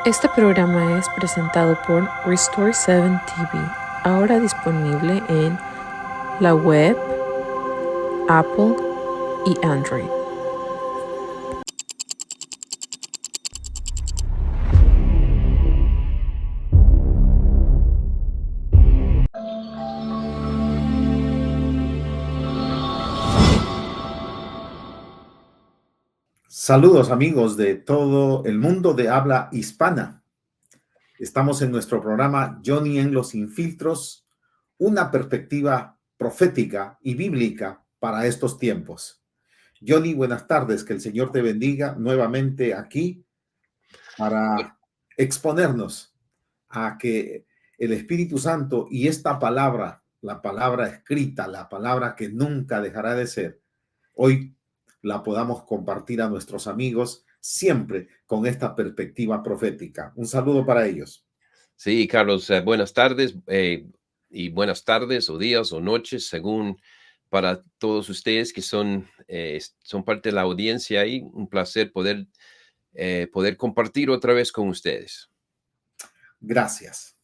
Este programa es presentado por Restore 7 TV, ahora disponible en la web, Apple y Android. Saludos amigos de todo el mundo de habla hispana. Estamos en nuestro programa Johnny en los Infiltros, una perspectiva profética y bíblica para estos tiempos. Johnny, buenas tardes, que el Señor te bendiga nuevamente aquí para exponernos a que el Espíritu Santo y esta palabra, la palabra escrita, la palabra que nunca dejará de ser, hoy la podamos compartir a nuestros amigos siempre con esta perspectiva profética. Un saludo para ellos. Sí, Carlos, buenas tardes y buenas tardes o días o noches, según para todos ustedes que son parte de la audiencia ahí. Un placer poder compartir otra vez con ustedes. Gracias.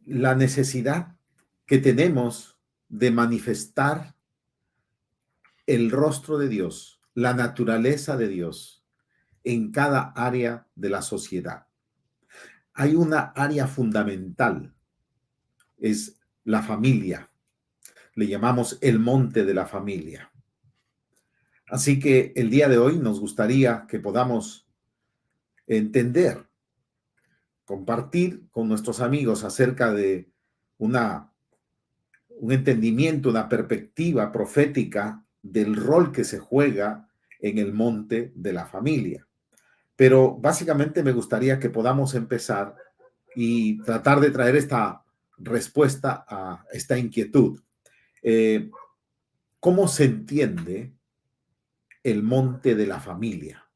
La necesidad que tenemos de manifestar el rostro de Dios, la naturaleza de Dios en cada área de la sociedad. Hay una área fundamental, es la familia. Le llamamos el monte de la familia. Así que el día de hoy nos gustaría que podamos entender, compartir con nuestros amigos acerca de un entendimiento, una perspectiva profética del rol que se juega en el monte de la familia. Pero básicamente me gustaría que podamos empezar y tratar de traer esta respuesta a esta inquietud. ¿Cómo se entiende el monte de la familia?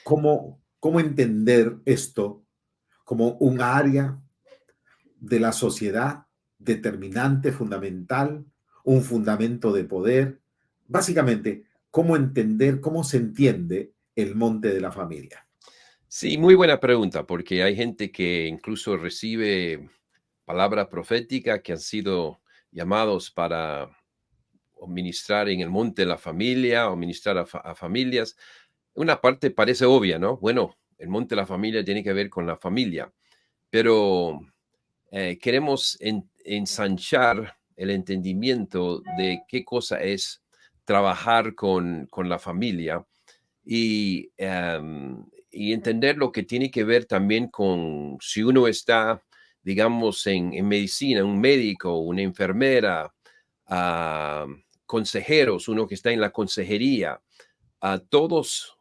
¿Cómo entender esto como un área de la sociedad determinante, fundamental, un fundamento de poder? Básicamente, ¿cómo entender, cómo se entiende el monte de la familia? Sí, muy buena pregunta, porque hay gente que incluso recibe palabra profética que han sido llamados para o ministrar en el monte de la familia o ministrar a familias. Una parte parece obvia, ¿no? Bueno, el monte de la familia tiene que ver con la familia, pero queremos ensanchar el entendimiento de qué cosa es trabajar con la familia y entender lo que tiene que ver también con si uno está, digamos, en medicina, un médico, una enfermera, ah, consejeros, uno que está en la consejería, a todos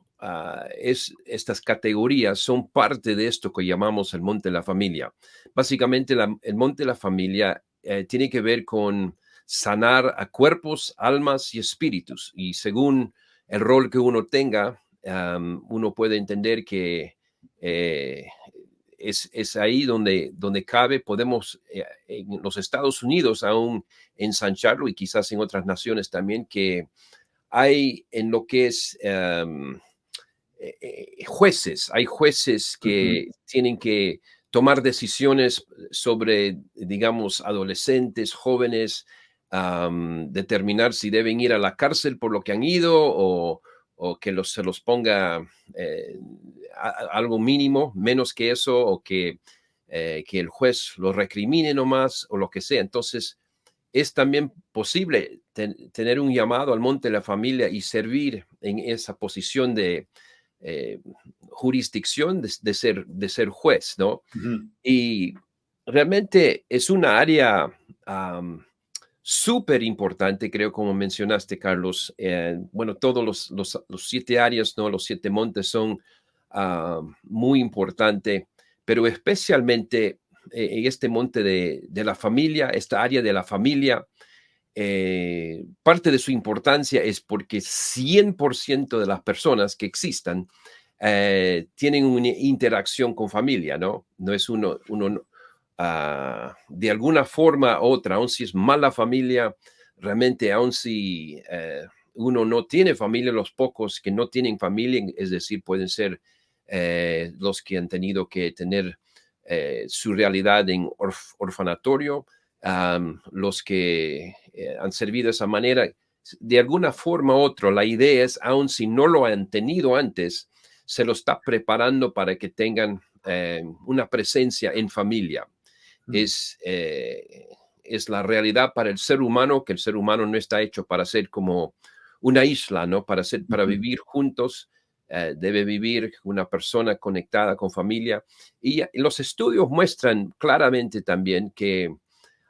estas categorías son parte de esto que llamamos el monte de la familia. Básicamente, el monte de la familia tiene que ver con sanar a cuerpos, almas y espíritus. Y según el rol que uno tenga, uno puede entender que eh, es ahí donde cabe. Podemos en los Estados Unidos aún ensancharlo y quizás en otras naciones también que hay en lo que es jueces, hay jueces que tienen que tomar decisiones sobre, digamos, adolescentes, jóvenes, determinar si deben ir a la cárcel por lo que han ido o que se los ponga algo mínimo, menos que eso, o que el juez los recrimine nomás o lo que sea. Entonces, es también posible tener un llamado al monte de la familia y servir en esa posición de eh, jurisdicción, de ser juez, ¿no? Ujú. Y realmente es una área súper importante, creo, como mencionaste, Carlos. Bueno, todos los 7 áreas, ¿no? Los 7 montes son muy importantes, pero especialmente en este monte de la familia, esta área de la familia, parte de su importancia es porque 100% de las personas que existan tienen una interacción con familia, ¿no? No es de alguna forma u otra, aun si es mala familia, realmente, aun si uno no tiene familia, los pocos que no tienen familia, es decir, pueden ser los que han tenido que tener su realidad en orfanatorio, los que han servido de esa manera. De alguna forma u otra, la idea es, aun si no lo han tenido antes, se lo está preparando para que tengan una presencia en familia. Es la realidad para el ser humano, que el ser humano no está hecho para ser como una isla, ¿no? Para vivir juntos. Debe vivir una persona conectada con familia. Y los estudios muestran claramente también que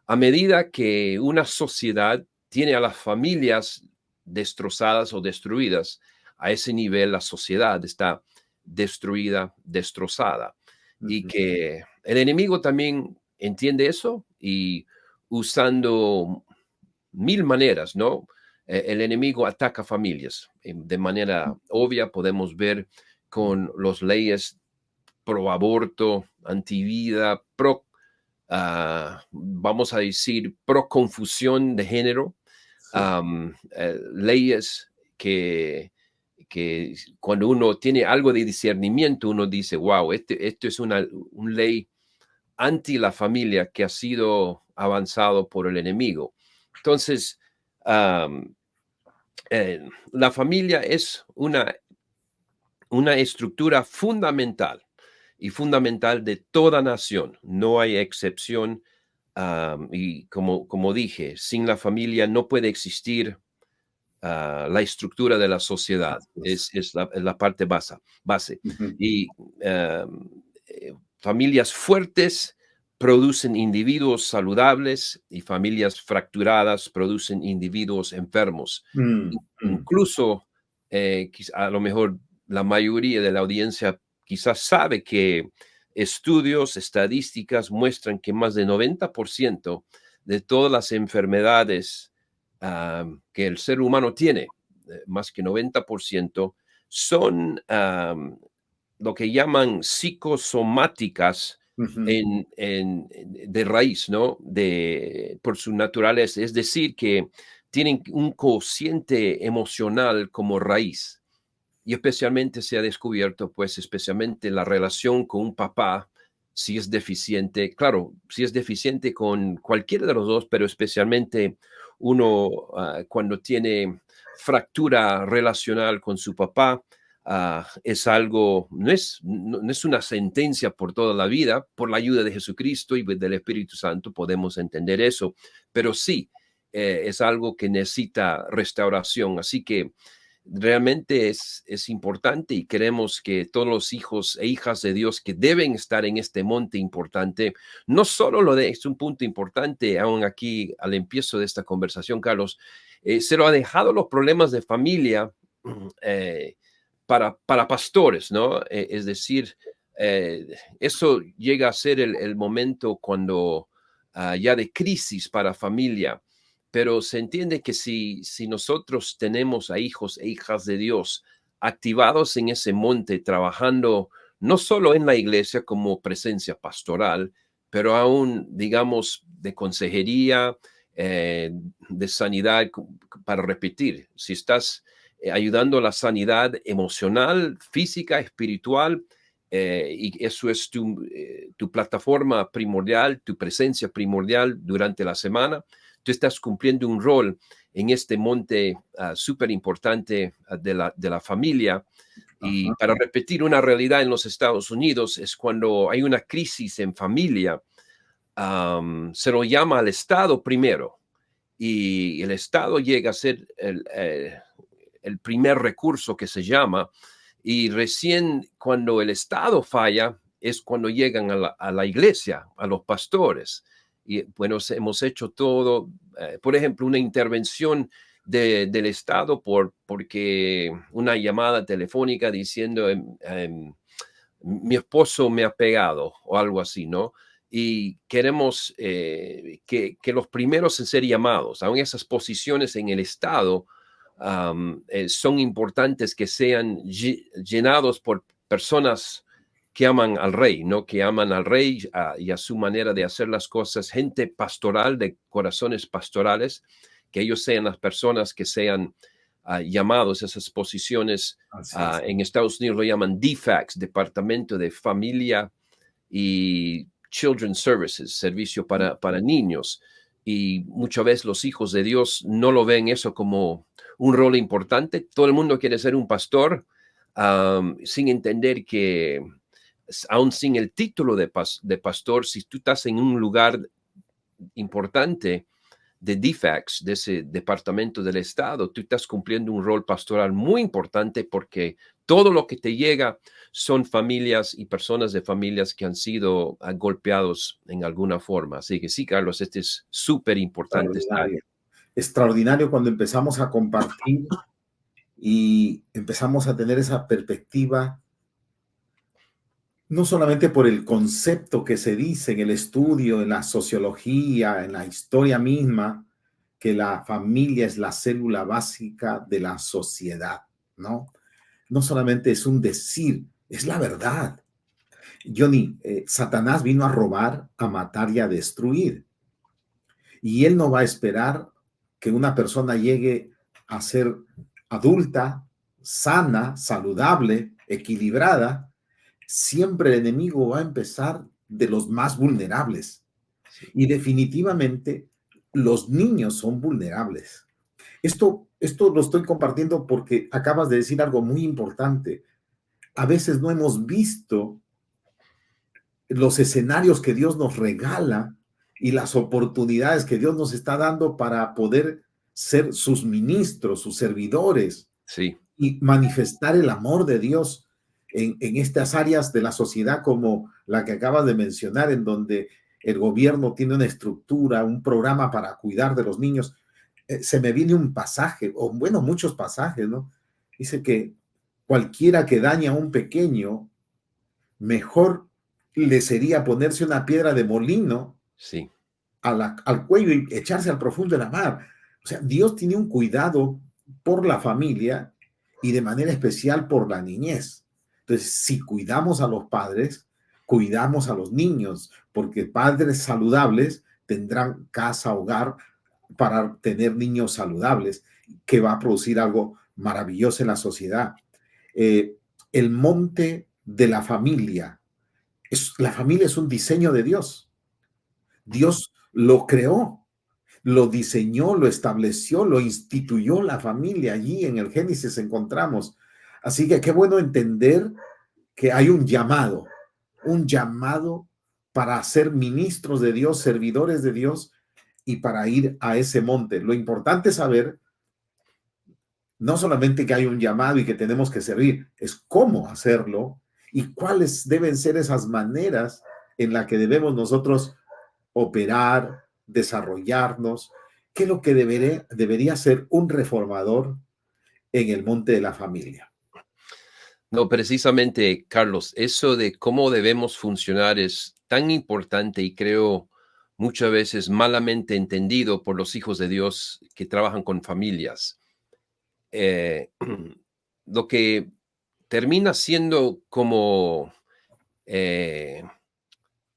a medida que una sociedad tiene a las familias destrozadas o destruidas, a ese nivel la sociedad está destruida, destrozada. Y que el enemigo también entiende eso y usando mil maneras, ¿no? El enemigo ataca familias. De manera obvia podemos ver con las leyes pro aborto, antivida, vamos a decir, pro confusión de género, leyes que cuando uno tiene algo de discernimiento, uno dice, wow, esto es una ley anti la familia que ha sido avanzado por el enemigo. Entonces, la familia es una estructura fundamental y fundamental de toda nación. No hay excepción. Y como dije, sin la familia no puede existir la estructura de la sociedad. Es la parte base. Y familias fuertes producen individuos saludables y familias fracturadas producen individuos enfermos. Incluso, a lo mejor la mayoría de la audiencia quizás sabe que estudios, estadísticas muestran que más del 90% de todas las enfermedades que el ser humano tiene, más que 90%, son lo que llaman psicosomáticas de raíz, ¿no? Por su naturaleza. Es decir, que tienen un cociente emocional como raíz. Y especialmente se ha descubierto, pues, especialmente la relación con un papá, si es deficiente, claro, si es deficiente con cualquiera de los dos, pero especialmente uno cuando tiene fractura relacional con su papá, es algo, no es una sentencia por toda la vida. Por la ayuda de Jesucristo y del Espíritu Santo podemos entender eso, pero sí, es algo que necesita restauración. Así que realmente es importante y queremos que todos los hijos e hijas de Dios que deben estar en este monte importante, no solo es un punto importante, aún aquí al empiezo de esta conversación, Carlos, se lo ha dejado los problemas de familia para pastores, ¿no? Es decir, eso llega a ser el momento cuando ya de crisis para familia. Pero se entiende que si nosotros tenemos a hijos e hijas de Dios activados en ese monte, trabajando no solo en la iglesia como presencia pastoral, pero aún, digamos, de consejería, de sanidad, para repetir, si estás ayudando a la sanidad emocional, física, espiritual, y eso es tu plataforma primordial, tu presencia primordial durante la semana, tú estás cumpliendo un rol en este monte súper importante de la familia. Y para repetir una realidad en los Estados Unidos es cuando hay una crisis en familia, se lo llama al Estado primero. Y el Estado llega a ser el primer recurso que se llama. Y recién cuando el Estado falla es cuando llegan a la iglesia, a los pastores. Y bueno, hemos hecho todo, por ejemplo, una intervención del Estado porque una llamada telefónica diciendo mi esposo me ha pegado o algo así, ¿no? Y queremos que los primeros en ser llamados, aun esas posiciones en el Estado, son importantes que sean llenados por personas que aman al rey, ¿no? Que aman al rey y a su manera de hacer las cosas, gente pastoral, de corazones pastorales, que ellos sean las personas que sean llamados, esas posiciones. Así es. En Estados Unidos lo llaman DFACS, Departamento de Familia y Children's Services, servicio para niños. Y muchas veces los hijos de Dios no lo ven eso como un rol importante. Todo el mundo quiere ser un pastor, sin entender que aún sin el título de pastor, si tú estás en un lugar importante de DFACS, de ese departamento del Estado, tú estás cumpliendo un rol pastoral muy importante, porque todo lo que te llega son familias y personas de familias que han sido golpeados en alguna forma. Así que sí, Carlos, este es súper importante. Extraordinario. Extraordinario cuando empezamos a compartir y empezamos a tener esa perspectiva, no solamente por el concepto que se dice en el estudio, en la sociología, en la historia misma, que la familia es la célula básica de la sociedad, ¿no? No solamente es un decir, es la verdad. Johnny, Satanás vino a robar, a matar y a destruir. Y él no va a esperar que una persona llegue a ser adulta, sana, saludable, equilibrada. Siempre el enemigo va a empezar de los más vulnerables. Y definitivamente los niños son vulnerables. Esto lo estoy compartiendo porque acabas de decir algo muy importante. A veces no hemos visto los escenarios que Dios nos regala y las oportunidades que Dios nos está dando para poder ser sus ministros, sus servidores, Sí. y manifestar el amor de Dios en estas áreas de la sociedad como la que acabas de mencionar, en donde el gobierno tiene una estructura, un programa para cuidar de los niños. Se me viene un pasaje, o bueno, muchos pasajes, ¿no? Dice que cualquiera que daña a un pequeño, mejor le sería ponerse una piedra de molino Sí. al cuello y echarse al profundo de la mar. O sea, Dios tiene un cuidado por la familia y de manera especial por la niñez. Entonces, si cuidamos a los padres, cuidamos a los niños, porque padres saludables tendrán casa, hogar, para tener niños saludables, que va a producir algo maravilloso en la sociedad. El monte de la familia. La familia es un diseño de Dios. Dios lo creó, lo diseñó, lo estableció, lo instituyó la familia. Allí en el Génesis encontramos. Así que qué bueno entender que hay un llamado para ser ministros de Dios, servidores de Dios, y para ir a ese monte. Lo importante es saber no solamente que hay un llamado y que tenemos que servir, es cómo hacerlo y cuáles deben ser esas maneras en las que debemos nosotros operar, desarrollarnos. ¿Qué es lo que debería ser un reformador en el monte de la familia? No, precisamente, Carlos, eso de cómo debemos funcionar es tan importante y creo muchas veces malamente entendido por los hijos de Dios que trabajan con familias. Eh, lo que termina siendo como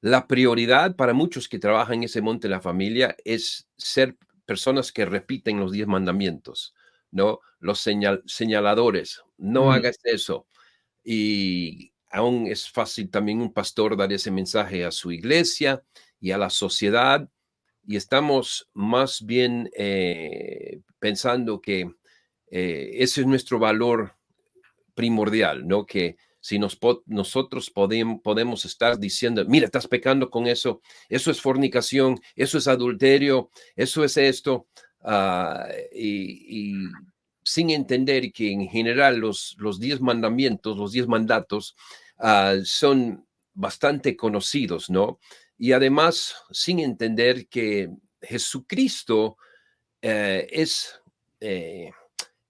la prioridad para muchos que trabajan en ese monte de la familia es ser personas que repiten los 10 mandamientos, ¿no? Los señaladores, no hagas eso. Y aún es fácil también un pastor dar ese mensaje a su iglesia y a la sociedad, y estamos más bien pensando que ese es nuestro valor primordial, ¿no? Que si nosotros podemos estar diciendo, mira, estás pecando con eso, eso es fornicación, eso es adulterio, eso es esto, y sin entender que en general los 10 mandamientos, los 10 mandatos son bastante conocidos, ¿no? Y además, sin entender que Jesucristo es...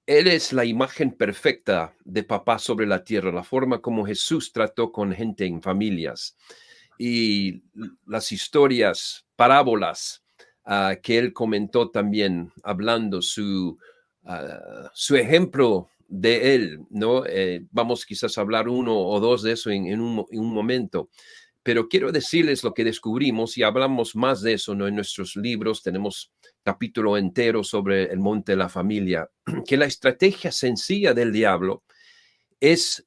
Él es la imagen perfecta de papá sobre la tierra, la forma como Jesús trató con gente en familias y las historias, parábolas que él comentó también, hablando su ejemplo de él, ¿no? Vamos quizás a hablar uno o dos de eso en un momento, Pero quiero decirles lo que descubrimos y hablamos más de eso, ¿no? En nuestros libros tenemos capítulo entero sobre el monte de la familia, que la estrategia sencilla del diablo es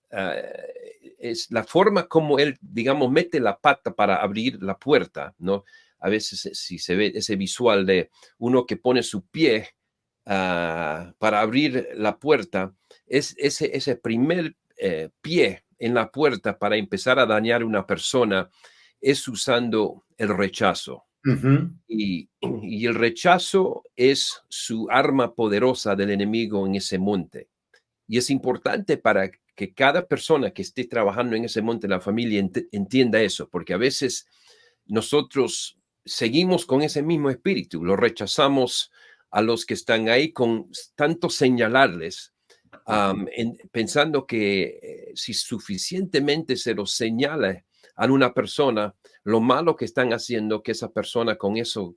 la forma como él, digamos, mete la pata para abrir la puerta, ¿no? A veces si se ve ese visual de uno que pone su pie para abrir la puerta, es ese primer pie en la puerta para empezar a dañar a una persona es usando el rechazo. Ujú. Y el rechazo es su arma poderosa del enemigo en ese monte. Y es importante para que cada persona que esté trabajando en ese monte de la familia entienda eso, porque a veces nosotros seguimos con ese mismo espíritu, lo rechazamos a los que están ahí con tanto señalarles, pensando que si suficientemente se los señala a una persona, lo malo que están haciendo, que esa persona con eso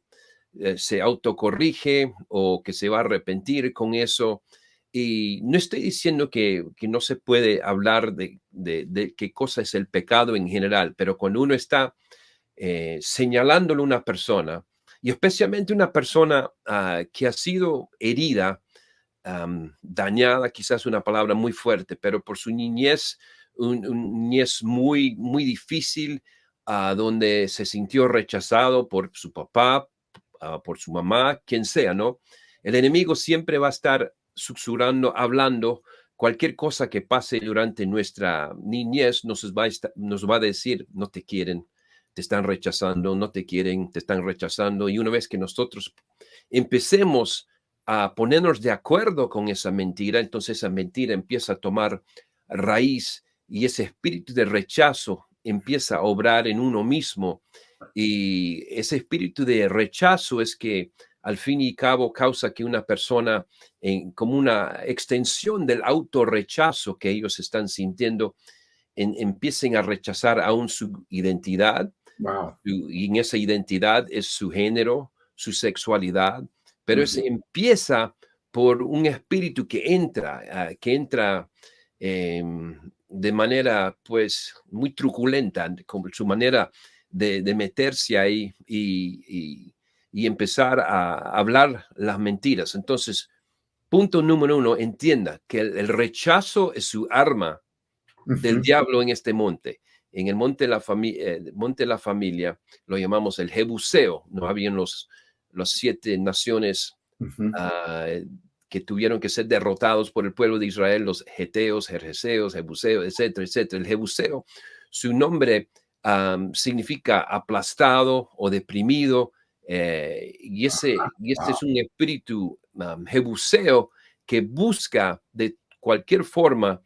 se autocorrige o que se va a arrepentir con eso. Y no estoy diciendo que no se puede hablar de qué cosa es el pecado en general, pero cuando uno está señalándole a una persona, y especialmente una persona que ha sido herida, dañada, quizás una palabra muy fuerte, pero por su niñez, un niñez muy, muy difícil, donde se sintió rechazado por su papá, por su mamá, quien sea, ¿no? El enemigo siempre va a estar susurrando, hablando, cualquier cosa que pase durante nuestra niñez nos va a decir, no te quieren, te están rechazando, no te quieren, te están rechazando. Y una vez que nosotros empecemos a ponernos de acuerdo con esa mentira, entonces esa mentira empieza a tomar raíz y ese espíritu de rechazo empieza a obrar en uno mismo. Y ese espíritu de rechazo es que al fin y cabo causa que una persona, como una extensión del autorrechazo que ellos están sintiendo, empiecen a rechazar aún su identidad, Wow. y en esa identidad es su género, su sexualidad, pero Ujú. empieza por un espíritu que entra de manera pues muy truculenta, con su manera de meterse ahí y empezar a hablar las mentiras. Entonces, punto número uno, entienda que el rechazo es su arma del Ujú. diablo en este monte. En el monte de monte de la familia lo llamamos el Jebuseo. No habían las 7 naciones Ujú. ah, que tuvieron que ser derrotados por el pueblo de Israel, los Geteos, Jerjeseos, Jebuseos, etcétera, etcétera. El Jebuseo, su nombre significa aplastado o deprimido, y este Wow. es un espíritu Jebuseo que busca de cualquier forma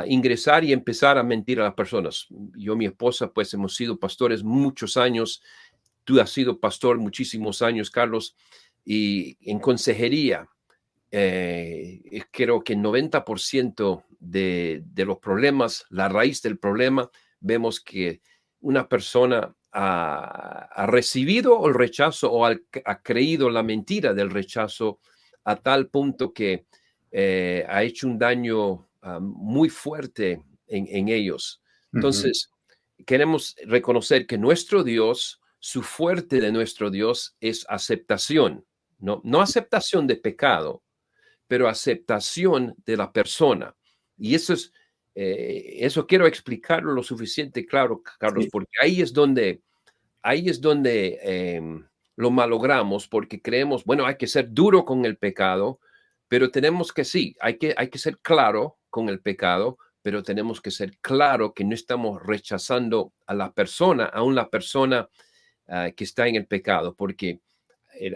ingresar y empezar a mentir a las personas. Yo y mi esposa, pues hemos sido pastores muchos años. Tú has sido pastor muchísimos años, Carlos, y en consejería, creo que el 90% de los problemas, la raíz del problema, vemos que una persona ha recibido el rechazo o ha creído la mentira del rechazo a tal punto que ha hecho un daño muy fuerte en ellos. Ujú. Entonces, queremos reconocer que nuestro Dios, su fuerte de nuestro Dios es aceptación, no aceptación de pecado, pero aceptación de la persona. Y eso quiero explicarlo lo suficiente claro, Carlos, Sí. porque ahí es donde lo malogramos, porque creemos, bueno, hay que ser duro con el pecado, pero tenemos que sí, hay que ser claro con el pecado, pero tenemos que ser claro que no estamos rechazando a la persona, aún la persona que está en el pecado, porque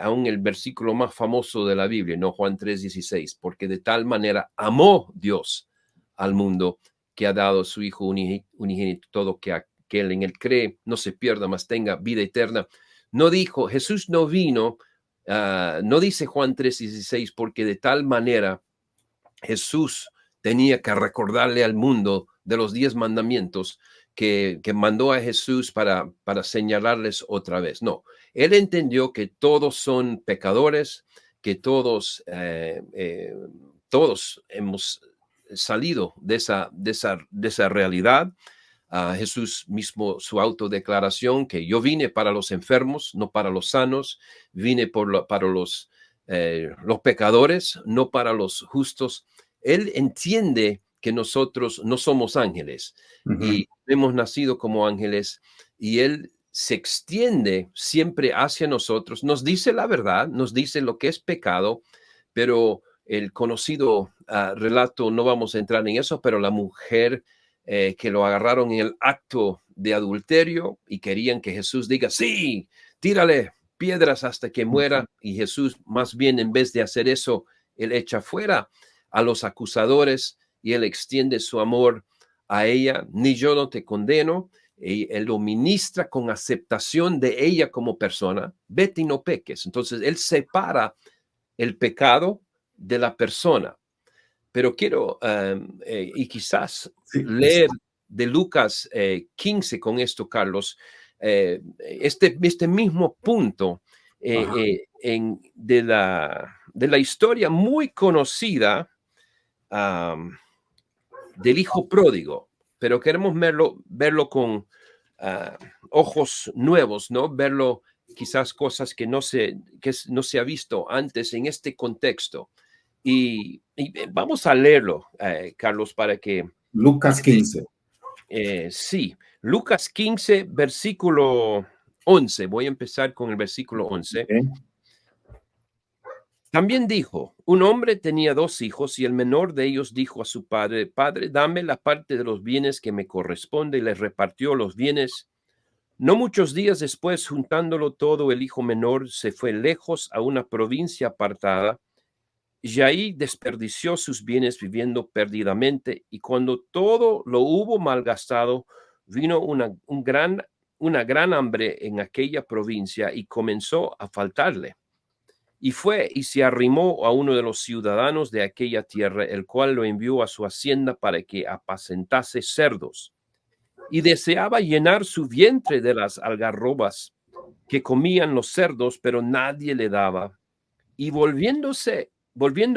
aún el versículo más famoso de la Biblia, ¿no? Juan 3:16, porque de tal manera amó Dios al mundo que ha dado a su Hijo unigénito, todo que aquel en él cree no se pierda, mas tenga vida eterna. No dijo, Jesús no vino, no dice Juan 3:16, porque de tal manera Jesús tenía que recordarle al mundo de los 10 mandamientos que mandó a Jesús para señalarles otra vez. No, él entendió que todos son pecadores, que todos hemos salido de esa realidad, Jesús mismo, su autodeclaración, que yo vine para los enfermos, no para los sanos, vine para los pecadores, no para los justos. Él entiende que nosotros no somos ángeles Ujú. y hemos nacido como ángeles, y Él se extiende siempre hacia nosotros, nos dice la verdad, nos dice lo que es pecado, pero el conocido relato, no vamos a entrar en eso, pero la mujer que lo agarraron en el acto de adulterio y querían que Jesús diga, sí, tírale piedras hasta que muera, y Jesús, más bien, en vez de hacer eso, él echa fuera a los acusadores y él extiende su amor a ella. Ni yo no te condeno, y él lo ministra con aceptación de ella como persona. Vete y no peques. Entonces él separa el pecado de la persona. Pero quiero, y quizás Sí, leer de Lucas 15 con esto, Carlos, este mismo punto ajá, de la historia muy conocida del hijo pródigo, pero queremos verlo con ah, ojos nuevos, ¿no? Verlo quizás cosas que no se ha visto antes en este contexto. Y vamos a leerlo, Carlos, Lucas 15. sí, Lucas 15, versículo 11. Voy a empezar con el versículo 11. ¿Ok? También dijo, un hombre tenía 2 hijos y el menor de ellos dijo a su padre, Padre, dame la parte de los bienes que me corresponde, y les repartió los bienes. No muchos días después, juntándolo todo, el hijo menor se fue lejos a una provincia apartada y ahí desperdició sus bienes viviendo perdidamente. Y cuando todo lo hubo malgastado, vino una gran hambre en aquella provincia y comenzó a faltarle. Y fue y se arrimó a uno de los ciudadanos de aquella tierra, el cual lo envió a su hacienda para que apacentase cerdos. Y deseaba llenar su vientre de las algarrobas que comían los cerdos, pero nadie le daba. Y volviendo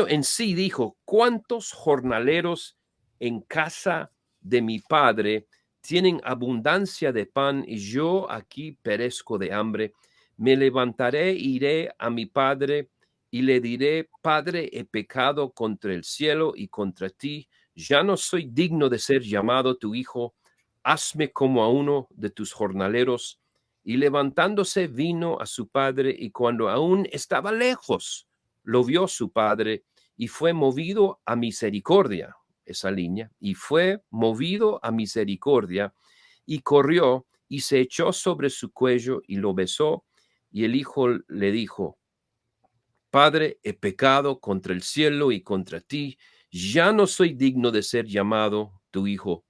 en sí, dijo, ¿cuántos jornaleros en casa de mi padre tienen abundancia de pan y yo aquí perezco de hambre? Me levantaré, iré a mi padre y le diré, Padre, he pecado contra el cielo y contra ti. Ya no soy digno de ser llamado tu hijo. Hazme como a uno de tus jornaleros. Y levantándose vino a su padre, y cuando aún estaba lejos, lo vio su padre y fue movido a misericordia, esa línea, y fue movido a misericordia y corrió y se echó sobre su cuello y lo besó. Y el hijo le dijo, Padre, he pecado contra el cielo y contra ti, ya no soy digno de ser llamado tu hijo.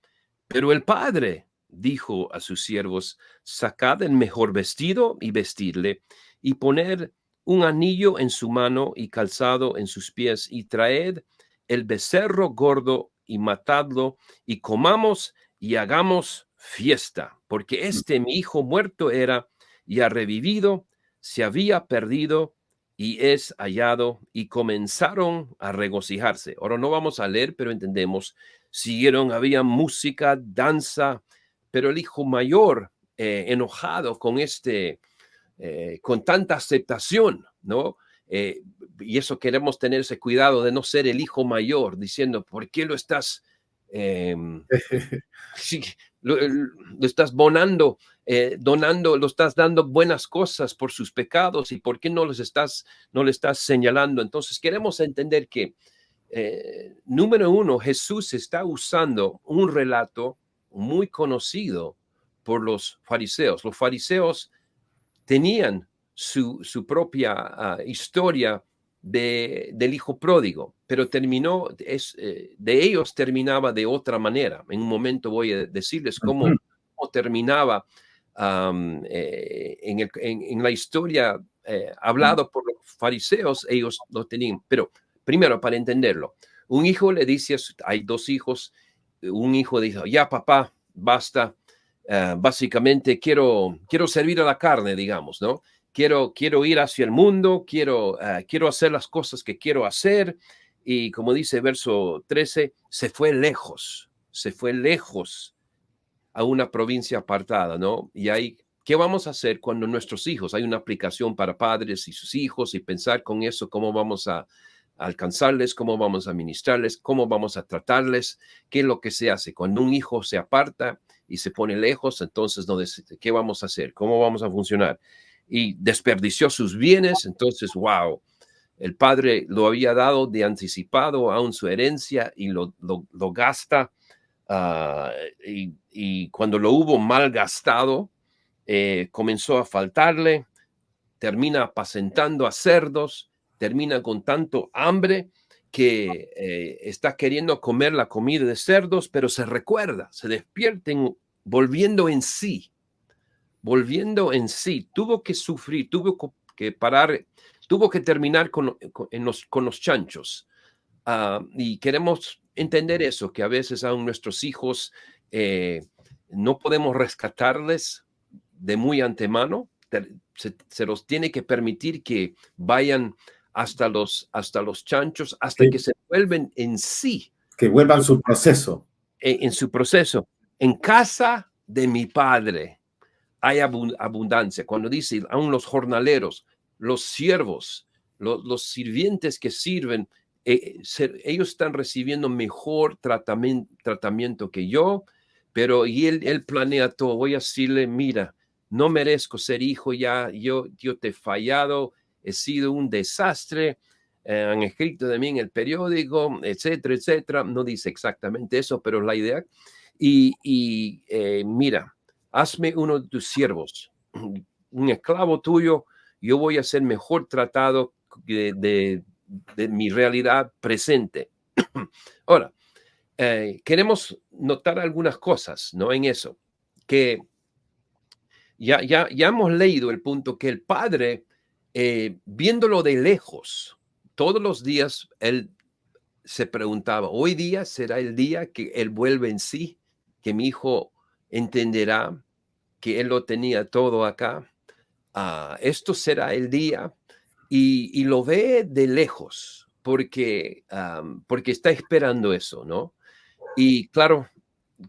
Pero el padre dijo a sus siervos, sacad el mejor vestido y vestidle, y poned un anillo en su mano y calzado en sus pies, y traed el becerro gordo y matadlo, y comamos y hagamos fiesta, porque mi hijo muerto era y ha revivido, se había perdido y es hallado, y comenzaron a regocijarse. Ahora no vamos a leer, pero entendemos. Siguieron, había música, danza, pero el hijo mayor, enojado con tanta aceptación, ¿no? Y eso queremos tener ese cuidado de no ser el hijo mayor, diciendo, ¿por qué lo estás, eh, sí, lo estás donando, lo estás dando buenas cosas por sus pecados, y por qué no le estás señalando? Entonces queremos entender que número uno, Jesús está usando un relato muy conocido por los fariseos. Los fariseos tenían su propia historia del hijo pródigo, pero de ellos terminaba de otra manera. En un momento voy a decirles cómo terminaba en la historia hablado por los fariseos. Ellos lo tenían, pero primero, para entenderlo, un hijo le dice, hay 2 hijos, un hijo dice, ya papá, basta, básicamente quiero servir a la carne, digamos, ¿no? Quiero ir hacia el mundo, quiero hacer las cosas que quiero hacer. Y como dice verso 13, se fue lejos a una provincia apartada, ¿no? Y ahí, ¿qué vamos a hacer cuando nuestros hijos, hay una aplicación para padres y sus hijos y pensar con eso, cómo vamos a alcanzarles, cómo vamos a ministrarles, cómo vamos a tratarles, qué es lo que se hace cuando un hijo se aparta y se pone lejos, entonces no decide, ¿qué vamos a hacer? ¿Cómo vamos a funcionar? Y desperdició sus bienes, entonces, wow, el padre lo había dado de anticipado aún su herencia y lo gasta, y cuando lo hubo mal gastado, comenzó a faltarle, termina apacentando a cerdos, termina con tanto hambre que está queriendo comer la comida de cerdos, pero se recuerda, se despierta volviendo en sí, tuvo que sufrir, tuvo que parar, tuvo que terminar con los chanchos. Y queremos entender eso, que a veces a nuestros hijos no podemos rescatarles de muy antemano, se los tiene que permitir que vayan hasta los chanchos, hasta Sí, que se vuelven en sí, que vuelvan su proceso. en su proceso. En casa de mi padre hay abundancia. Cuando dice, aún los jornaleros, los siervos, los sirvientes que sirven, ellos están recibiendo mejor tratamiento que yo, pero y él planea todo. Voy a decirle, mira, no merezco ser hijo ya, yo te he fallado, he sido un desastre, han escrito de mí en el periódico, etcétera, etcétera. No dice exactamente eso, pero la idea. Mira, hazme uno de tus siervos, un esclavo tuyo, yo voy a ser mejor tratado de mi realidad presente. Ahora, queremos notar algunas cosas, ¿no? En eso, que ya hemos leído el punto que el padre, viéndolo de lejos, todos los días, él se preguntaba, ¿hoy día será el día que él vuelve en sí? Que mi hijo entenderá que él lo tenía todo acá. Esto será el día, y lo ve de lejos porque está esperando eso, ¿no? Y claro,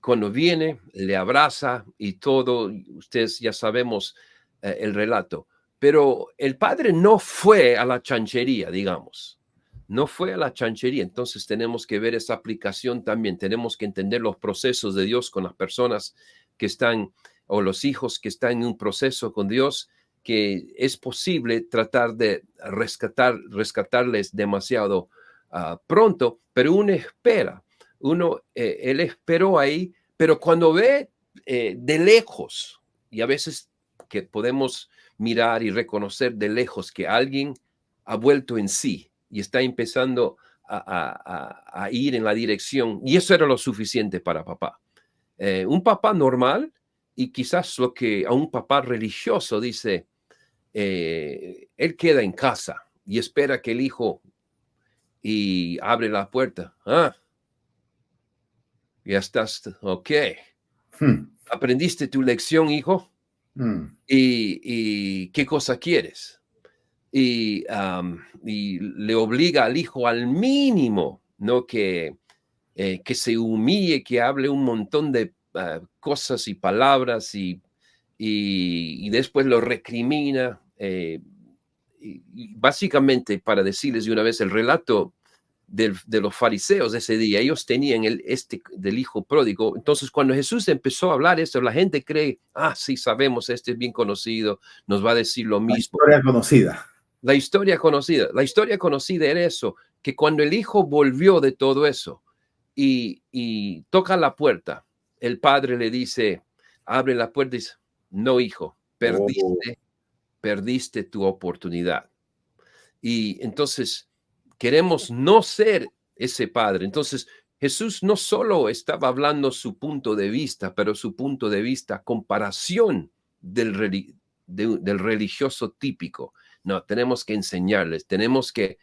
cuando viene, le abraza y todo, ustedes ya sabemos el relato, pero el padre no fue a la chanchería, digamos, no fue a la chanchería. Entonces tenemos que ver esa aplicación también, tenemos que entender los procesos de Dios con las personas que están, o los hijos que están en un proceso con Dios, que es posible tratar de rescatarles demasiado pronto, pero uno espera. Él esperó ahí, pero cuando ve de lejos, y a veces que podemos mirar y reconocer de lejos que alguien ha vuelto en sí y está empezando a ir en la dirección, y eso era lo suficiente para papá. Un papá normal, y quizás lo que a un papá religioso dice, él queda en casa y espera que el hijo y abre la puerta. Ya estás, ok. Hmm, ¿Aprendiste tu lección, hijo? hmm. ¿Y qué cosa quieres? Y le obliga al hijo al mínimo, ¿no? Que se humille, que hable un montón de cosas y palabras, y después lo recrimina. Y básicamente, para decirles de una vez el relato de los fariseos de ese día, ellos tenían del hijo pródigo. Entonces, cuando Jesús empezó a hablar esto, la gente cree, sí, sabemos, este es bien conocido, nos va a decir lo La mismo. historia conocida. La historia conocida era eso, que cuando el hijo volvió de todo eso y toca la puerta, el padre le dice, abre la puerta y dice, no, hijo, Oh, perdiste tu oportunidad. Y entonces queremos no ser ese padre. Entonces Jesús no solo estaba hablando su punto de vista, pero su punto de vista comparación del religioso típico. No, tenemos que enseñarles, tenemos que,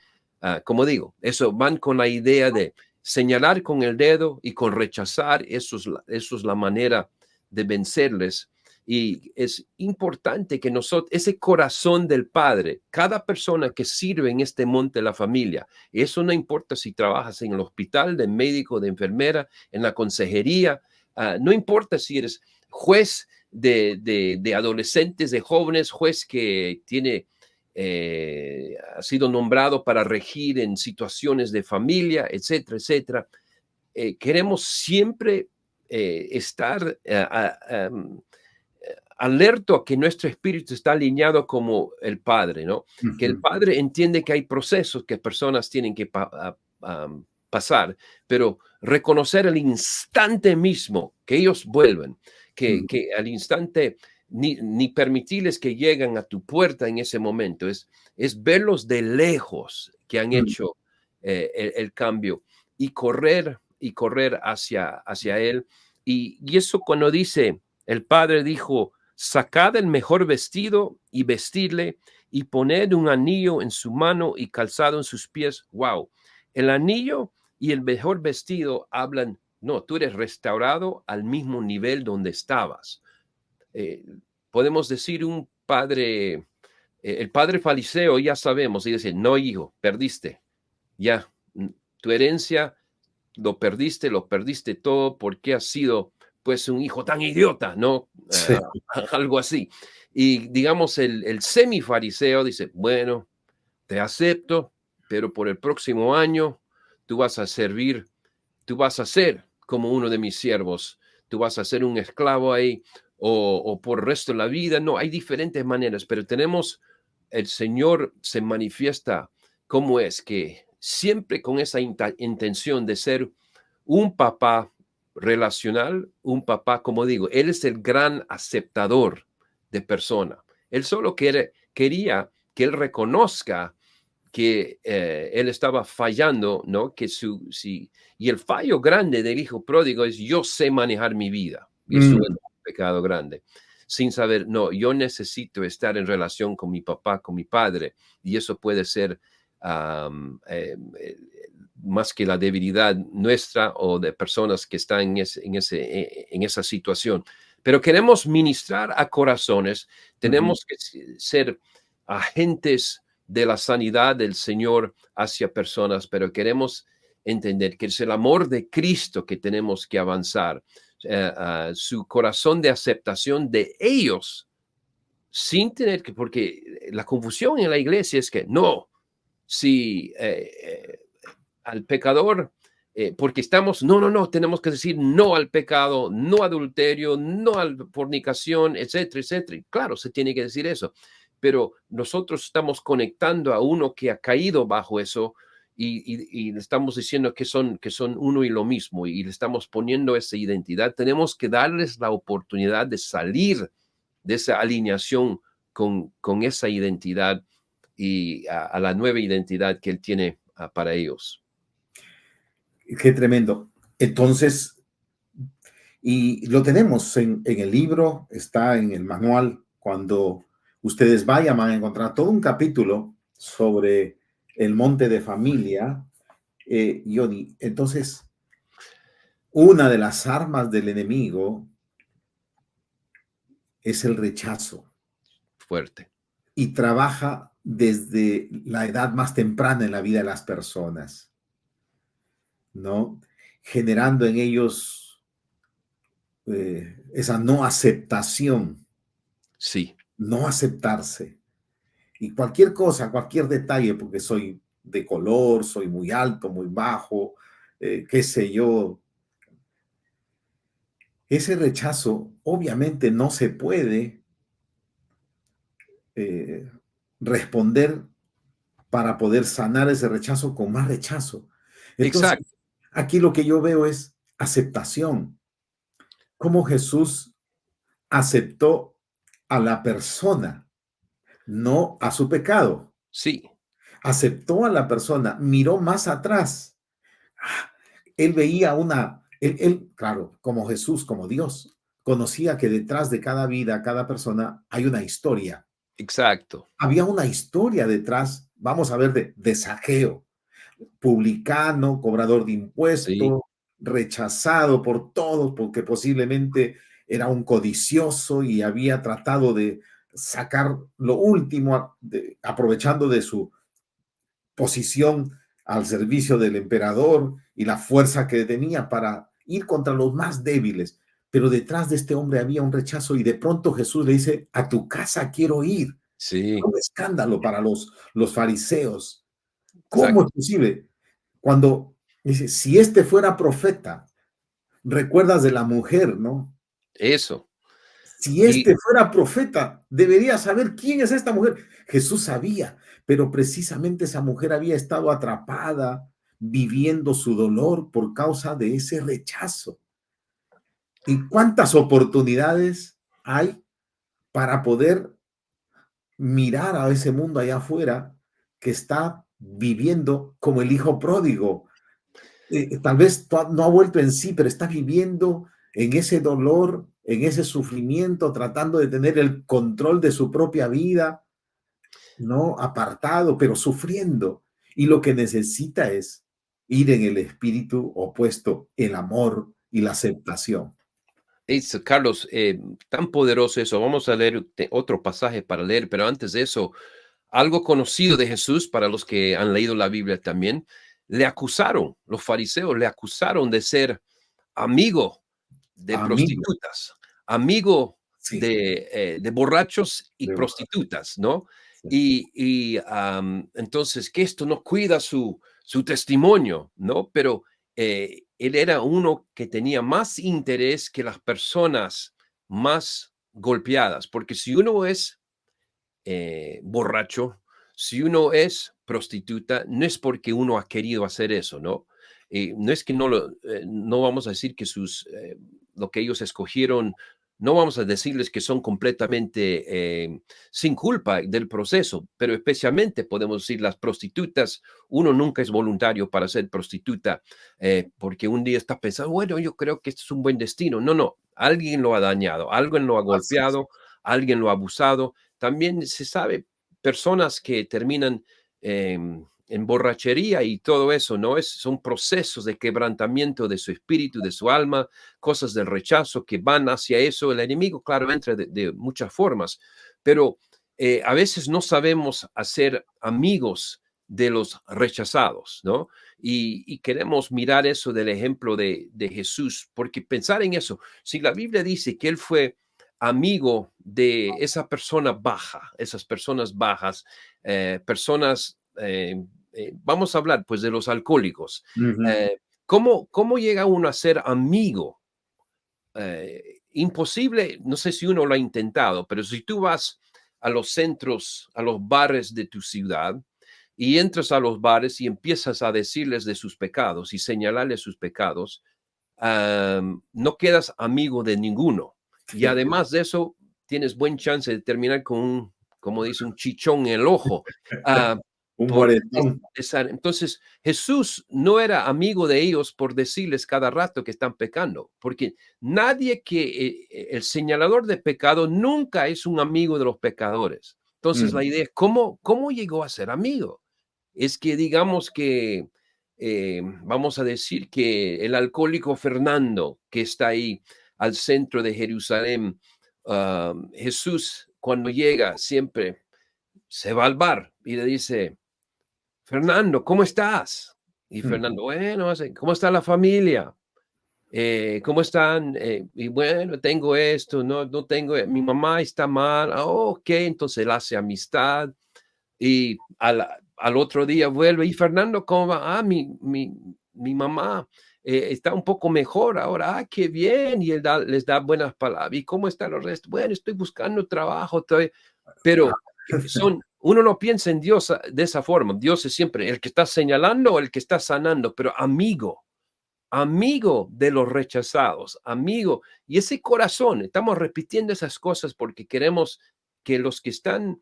como digo, eso van con la idea de señalar con el dedo y con rechazar, eso es la manera de vencerles. Y es importante que nosotros, ese corazón del Padre, cada persona que sirve en este monte de la familia, eso no importa si trabajas en el hospital, de médico, de enfermera, en la consejería, No importa si eres juez de adolescentes, de jóvenes, juez que ha sido nombrado para regir en situaciones de familia, etcétera, etcétera. Queremos siempre estar alerto a que nuestro espíritu está alineado como el Padre, ¿no? Que el Padre entiende que hay procesos que personas tienen que pasar, pero reconocer el instante mismo que ellos vuelven, que al instante ni permitirles que lleguen a tu puerta en ese momento, es verlos de lejos que han hecho el cambio y correr hacia Él. Y eso cuando dice, el Padre dijo, sacad el mejor vestido y vestirle y poned un anillo en su mano y calzado en sus pies. Wow. El anillo y el mejor vestido hablan, no, tú eres restaurado al mismo nivel donde estabas. Podemos decir un padre, el padre fariseo, ya sabemos, y dice, no, hijo, perdiste. Ya, tu herencia lo perdiste todo porque has sido pues un hijo tan idiota, ¿no? Sí. Algo así. Y digamos, el semifariseo dice, bueno, te acepto, pero por el próximo año tú vas a servir, tú vas a ser como uno de mis siervos, tú vas a ser un esclavo ahí o por el resto de la vida. No, hay diferentes maneras, pero el Señor se manifiesta como es que siempre con esa intención de ser un papá relacional, un papá, como digo, Él es el gran aceptador de persona. Él solo quería que Él reconozca que Él estaba fallando, ¿no? Y el fallo grande del hijo pródigo es yo sé manejar mi vida. Y eso es un pecado grande. Sin saber, no, yo necesito estar en relación con mi papá, con mi padre. Y eso puede ser más que la debilidad nuestra o de personas que están en esa situación. Pero queremos ministrar a corazones, tenemos que ser agentes de la sanidad del Señor hacia personas, pero queremos entender que es el amor de Cristo que tenemos que avanzar, su corazón de aceptación de ellos, sin tener que, porque la confusión en la iglesia es que no, si al pecador, porque no, tenemos que decir no al pecado, no adulterio, no a la fornicación, etcétera, etcétera. Y claro, se tiene que decir eso, pero nosotros estamos conectando a uno que ha caído bajo eso y le estamos diciendo que son uno y lo mismo y le estamos poniendo esa identidad. Tenemos que darles la oportunidad de salir de esa alineación con esa identidad y a la nueva identidad que Él tiene para ellos. Qué tremendo. Entonces, y lo tenemos en el libro, está en el manual. Cuando ustedes vayan, van a encontrar todo un capítulo sobre el monte de familia. Johnny, entonces, una de las armas del enemigo es el rechazo. Fuerte. Y trabaja desde la edad más temprana en la vida de las personas, ¿no? Generando en ellos esa no aceptación. Sí. No aceptarse. Y cualquier cosa, cualquier detalle, porque soy de color, soy muy alto, muy bajo, qué sé yo. Ese rechazo obviamente no se puede responder para poder sanar ese rechazo con más rechazo. Entonces, exacto. Aquí lo que yo veo es aceptación. Cómo Jesús aceptó a la persona, no a su pecado. Sí. Aceptó a la persona, miró más atrás. Él veía él, claro, como Jesús, como Dios, conocía que detrás de cada vida, cada persona, hay una historia. Exacto. Había una historia detrás, vamos a ver, de Zaqueo, publicano, cobrador de impuestos, Sí. rechazado por todos porque posiblemente era un codicioso y había tratado de sacar lo último, aprovechando de su posición al servicio del emperador y la fuerza que tenía para ir contra los más débiles. pero detrás de este hombre había un rechazo y de pronto Jesús le dice, a tu casa quiero ir. Sí, Un escándalo para los fariseos. ¿Cómo es exacto. posible? Cuando dice, si este fuera profeta, recuerdas de la mujer, ¿no? Eso. Si Y este fuera profeta, debería saber quién es esta mujer. Jesús sabía, pero precisamente esa mujer había estado atrapada, viviendo su dolor por causa de ese rechazo. ¿Y cuántas oportunidades hay para poder mirar a ese mundo allá afuera que está viviendo como el hijo pródigo? Tal vez no ha vuelto en sí, pero está viviendo en ese dolor, en ese sufrimiento, tratando de tener el control de su propia vida, ¿no? Apartado, pero sufriendo. Y lo que necesita es ir en el espíritu opuesto, el amor y la aceptación. eso, Carlos, tan poderoso eso. Vamos a leer otro pasaje para leer, pero antes de eso, algo conocido de Jesús para los que han leído la Biblia también, le acusaron, los fariseos le acusaron de ser amigo de Amigo, prostitutas, amigo sí, de borrachos y de verdad, prostitutas, ¿no? sí. Entonces, que esto no cuida su testimonio, ¿no? Pero él era uno que tenía más interés que las personas más golpeadas, porque si uno es borracho, si uno es prostituta, no es porque uno ha querido hacer eso, ¿no? No es que no vamos a decir que lo que ellos escogieron, no vamos a decirles que son completamente sin culpa del proceso, pero especialmente podemos decir las prostitutas, uno nunca es voluntario para ser prostituta, porque un día está pensando, bueno, yo creo que este es un buen destino. No, no, alguien lo ha dañado, alguien lo ha Así es. golpeado, alguien lo ha abusado. También se sabe personas que terminan en borrachería y todo eso, ¿no? Son procesos de quebrantamiento de su espíritu, de su alma, cosas del rechazo que van hacia eso. El enemigo, claro, entra de muchas formas, pero a veces no sabemos hacer amigos de los rechazados, ¿no? Y queremos mirar eso del ejemplo de Jesús, porque pensar en eso, si la Biblia dice que él fue amigo de esa persona baja, esas personas bajas, personas, vamos a hablar pues de los alcohólicos. Ujú. ¿Cómo llega uno a ser amigo? Imposible, no sé si uno lo ha intentado, pero si tú vas a los centros, a los bares de tu ciudad y entras a los bares y empiezas a decirles de sus pecados y señalarles sus pecados, no quedas amigo de ninguno. Y además de eso, tienes buen chance de terminar con un, como dice, un chichón en el ojo. ah, Un por moretón. entonces, Jesús no era amigo de ellos por decirles cada rato que están pecando, porque nadie el señalador de pecado nunca es un amigo de los pecadores. Entonces, la Mm. idea es, ¿cómo llegó a ser amigo? Es que digamos que vamos a decir que el alcohólico Fernando, que está ahí al centro de Jerusalén, Jesús cuando llega siempre se va al bar y le dice, Fernando, ¿cómo estás? Y Mm. Fernando, bueno, ¿cómo está la familia? ¿Cómo están? Y bueno, tengo esto, no tengo, mi mamá está mal, ok, entonces él hace amistad y al otro día vuelve, y Fernando, ¿cómo va? Mi mamá está un poco mejor ahora, qué bien, y él les da buenas palabras. ¿Y cómo están los restos? Bueno, estoy buscando trabajo, Ah, pero uno no piensa en Dios de esa forma. Dios es siempre el que está señalando o el que está sanando, pero amigo de los rechazados, amigo. Y ese corazón, estamos repitiendo esas cosas porque queremos que los que están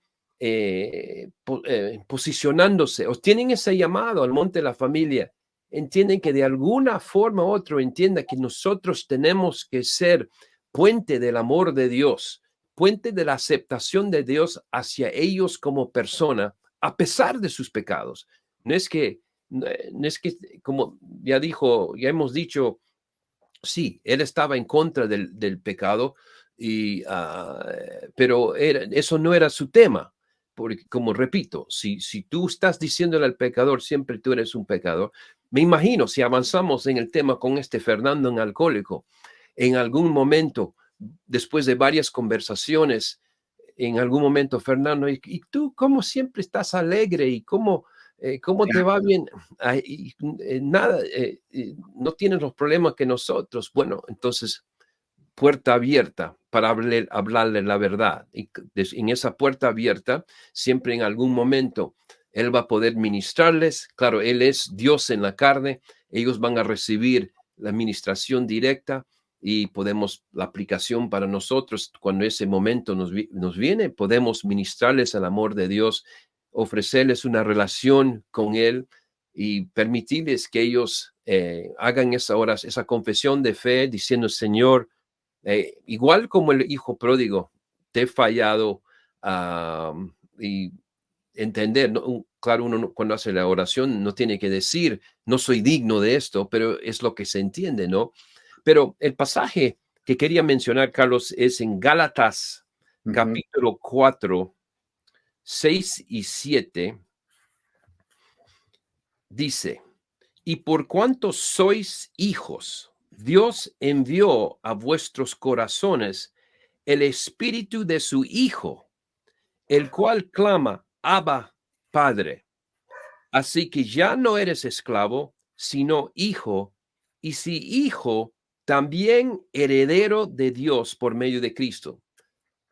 posicionándose o tienen ese llamado al monte de la familia, entienden que de alguna forma u otra entienda que nosotros tenemos que ser puente del amor de Dios, puente de la aceptación de Dios hacia ellos como persona, a pesar de sus pecados. No es que no es que, como ya hemos dicho, sí, él estaba en contra del pecado, pero eso no era su tema. Porque, como repito, si tú estás diciéndole al pecador, siempre tú eres un pecador. Me imagino, si avanzamos en el tema con este Fernando en alcohólico, en algún momento, después de varias conversaciones, en algún momento, Fernando, ¿y tú cómo siempre estás alegre? ¿Y cómo te va bien? Ay, nada, no tienes los problemas que nosotros. Bueno, entonces, puerta abierta para hablarle la verdad. Y en esa puerta abierta, siempre en algún momento, Él va a poder ministrarles. Claro, Él es Dios en la carne. Ellos van a recibir la administración directa y podemos, la aplicación para nosotros, cuando ese momento nos viene, podemos ministrarles el amor de Dios, ofrecerles una relación con Él y permitirles que ellos hagan esa confesión de fe diciendo, Señor, igual como el hijo pródigo, te he fallado, y entender, ¿no? Claro, uno cuando hace la oración no tiene que decir, no soy digno de esto, pero es lo que se entiende, ¿no? Pero el pasaje que quería mencionar, Carlos, es en Gálatas, capítulo 4, 6 y 7, dice, y por cuanto sois hijos, Dios envió a vuestros corazones el espíritu de su Hijo, el cual clama, Abba, Padre. Así que ya no eres esclavo, sino hijo, y si hijo, también heredero de Dios por medio de Cristo.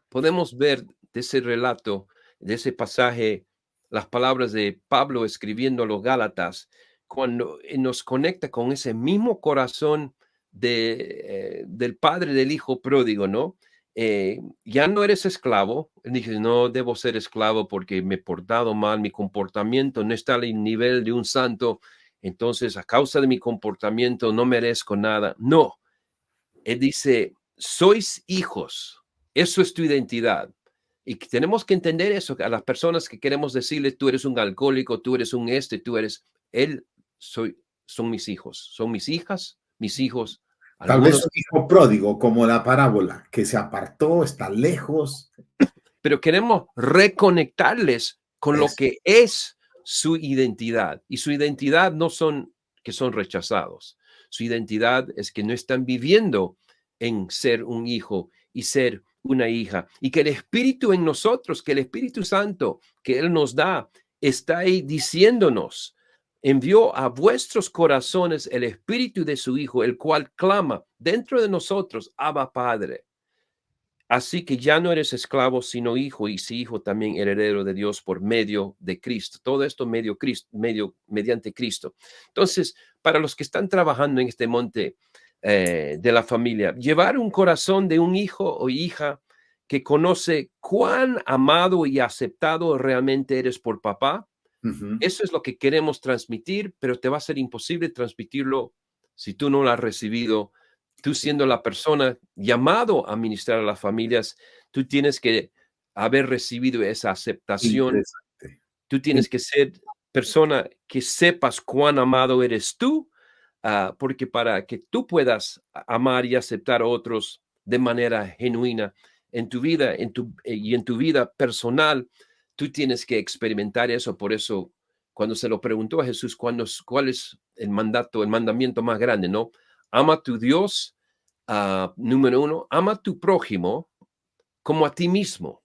Podemos ver de ese relato, de ese pasaje, las palabras de Pablo escribiendo a los Gálatas, cuando nos conecta con ese mismo corazón del padre del hijo pródigo, ¿no? Ya no eres esclavo. Él dice, no debo ser esclavo porque me he portado mal, mi comportamiento no está al nivel de un santo, entonces a causa de mi comportamiento no merezco nada. No, él dice, sois hijos, eso es tu identidad. Y tenemos que entender eso, a las personas que queremos decirles, tú eres un alcohólico, tú eres tú eres, son mis hijos, son mis hijas, mis hijos, Tal vez algunos, un hijo pródigo, como la parábola, que se apartó, está lejos. pero queremos reconectarles con lo Es que es su identidad. Y su identidad no son que son rechazados. Su identidad es que no están viviendo en ser un hijo y ser una hija. Y que el Espíritu en nosotros, que el Espíritu Santo que Él nos da, está ahí diciéndonos, envió a vuestros corazones el Espíritu de su Hijo, el cual clama dentro de nosotros, Abba Padre. Así que ya no eres esclavo, sino hijo, y si hijo también heredero de Dios por medio de Cristo. Todo esto mediante Cristo. Entonces, para los que están trabajando en este monte de la familia, llevar un corazón de un hijo o hija que conoce cuán amado y aceptado realmente eres por papá, eso es lo que queremos transmitir, pero te va a ser imposible transmitirlo si tú no lo has recibido. Tú siendo la persona llamado a ministrar a las familias, tú tienes que haber recibido esa aceptación. interesante. Tú tienes que ser persona que sepas cuán amado eres tú, porque para que tú puedas amar y aceptar a otros de manera genuina en tu vida, y en tu vida personal, tú tienes que experimentar eso. Por eso, cuando se lo preguntó a Jesús, ¿cuál es el mandamiento más grande? ¿No? Ama a tu Dios, número uno, ama a tu prójimo como a ti mismo.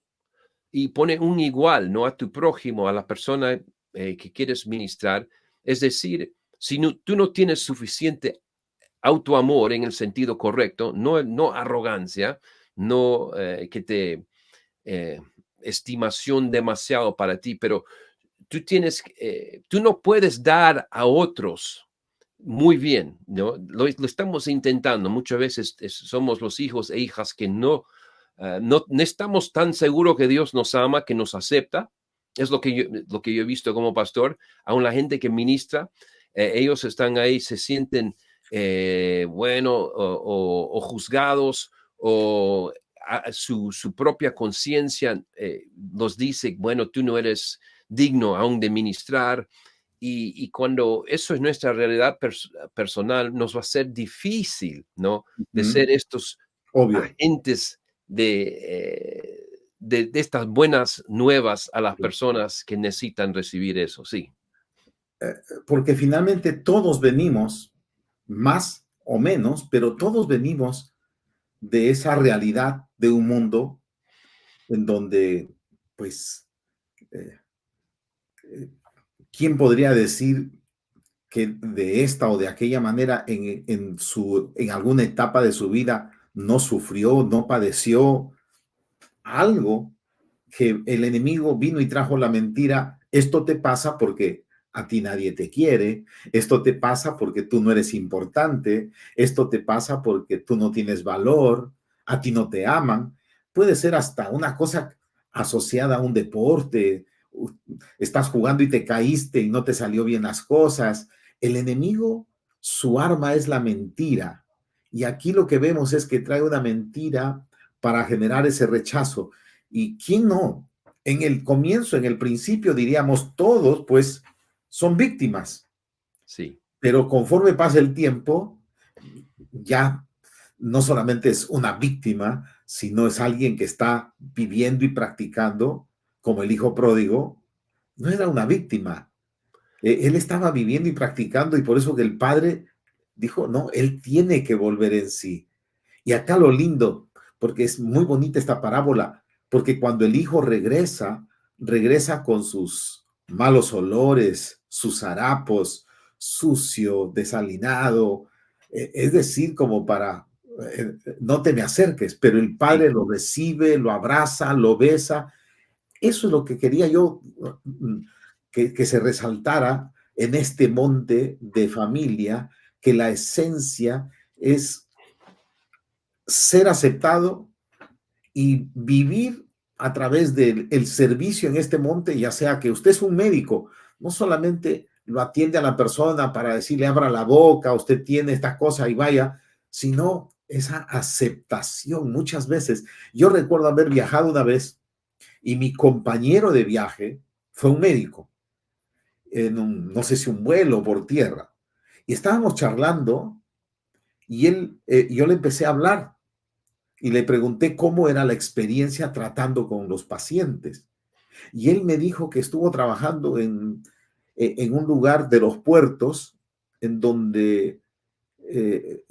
Y pone un igual, ¿no? A tu prójimo, a la persona que quieres ministrar. Es decir, si tú no tienes suficiente autoamor en el sentido correcto, no arrogancia, no que te estimación demasiado para ti, pero tú no puedes dar a otros muy bien, ¿no? Lo estamos intentando. Muchas veces somos los hijos e hijas que no estamos tan seguros que Dios nos ama, que nos acepta. Es lo que yo he visto como pastor. Aún la gente que ministra, ellos están ahí, se sienten, bueno, o juzgados, o su propia conciencia nos dice, bueno, tú no eres digno aún de ministrar. Y cuando eso es nuestra realidad personal, nos va a ser difícil, ¿no? De ser estos Obvio. agentes de estas buenas nuevas a las personas que necesitan recibir eso, sí. Porque finalmente todos venimos, más o menos, pero todos venimos de esa realidad de un mundo en donde, pues, eh, eh, ¿quién podría decir que de esta o de aquella manera en alguna etapa de su vida no sufrió, no padeció algo que el enemigo vino y trajo la mentira? Esto te pasa porque a ti nadie te quiere, esto te pasa porque tú no eres importante, esto te pasa porque tú no tienes valor, a ti no te aman. Puede ser hasta una cosa asociada a un deporte, estás jugando y te caíste y no te salió bien las cosas. El enemigo, su arma es la mentira. Y aquí lo que vemos es que trae una mentira para generar ese rechazo. ¿Y quién no? En el comienzo, en el principio, diríamos todos, pues, son víctimas, Sí, pero conforme pasa el tiempo, ya no solamente es una víctima, sino es alguien que está viviendo y practicando, como el hijo pródigo. No era una víctima, él estaba viviendo y practicando, y por eso que el padre dijo, no, él tiene que volver en sí. Y acá lo lindo, porque es muy bonita esta parábola, porque cuando el hijo regresa, regresa con sus malos olores, sus harapos, sucio, desalinado, es decir, como para, no te me acerques, pero el sí, padre lo recibe, lo abraza, lo besa. Eso es lo que quería yo que se resaltara en este monte de familia, que la esencia es ser aceptado y vivir a través del el servicio en este monte, ya sea que usted es un médico, no solamente lo atiende a la persona para decirle abra la boca, usted tiene esta cosa y vaya, sino esa aceptación muchas veces. Yo recuerdo haber viajado una vez y mi compañero de viaje fue un médico, no sé si un vuelo por tierra, y estábamos charlando y yo le empecé a hablar y le pregunté cómo era la experiencia tratando con los pacientes. Y él me dijo que estuvo trabajando en un lugar de los puertos en donde eh,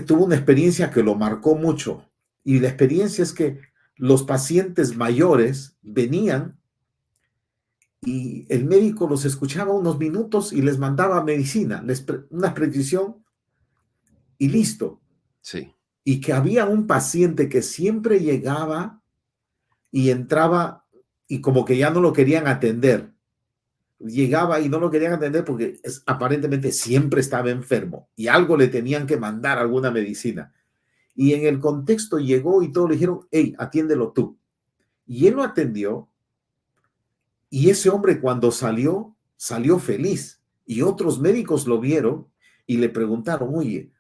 tuvo una experiencia que lo marcó mucho. Y la experiencia es que los pacientes mayores venían y el médico los escuchaba unos minutos y les mandaba medicina, una prescripción y listo. sí, Y que había un paciente que siempre llegaba y entraba y como que ya no lo querían atender. Llegaba y no lo querían atender porque aparentemente siempre estaba enfermo y algo le tenían que mandar, alguna medicina. Y en el contexto llegó y todos le dijeron, hey, atiéndelo tú. Y él lo atendió y ese hombre cuando salió, salió feliz. Y otros médicos lo vieron y le preguntaron, oye,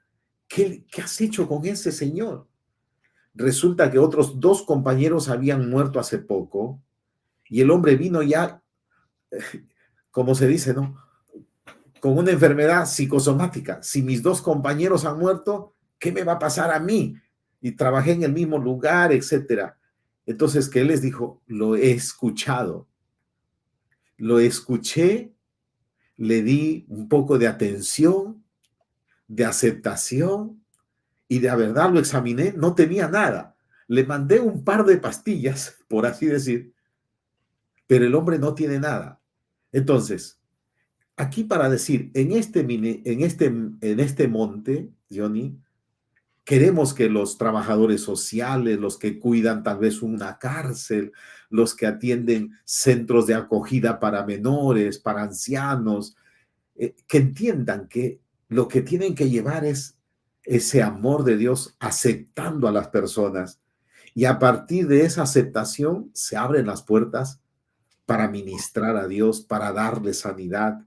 ¿qué has hecho con ese señor? Resulta que otros dos compañeros habían muerto hace poco y el hombre vino ya, como se dice, ¿no? Con una enfermedad psicosomática. Si mis dos compañeros han muerto, ¿qué me va a pasar a mí? Y trabajé en el mismo lugar, etcétera. Entonces, ¿qué les dijo? Lo he escuchado. Lo escuché, le di un poco de atención, de aceptación y de verdad lo examiné, no tenía nada. Le mandé un par de pastillas, por así decir, pero el hombre no tiene nada. Entonces, aquí para decir, en este monte, Johnny, queremos que los trabajadores sociales, los que cuidan tal vez una cárcel, los que atienden centros de acogida para menores, para ancianos, que entiendan que lo que tienen que llevar es ese amor de Dios aceptando a las personas. Y a partir de esa aceptación se abren las puertas para ministrar a Dios, para darles sanidad,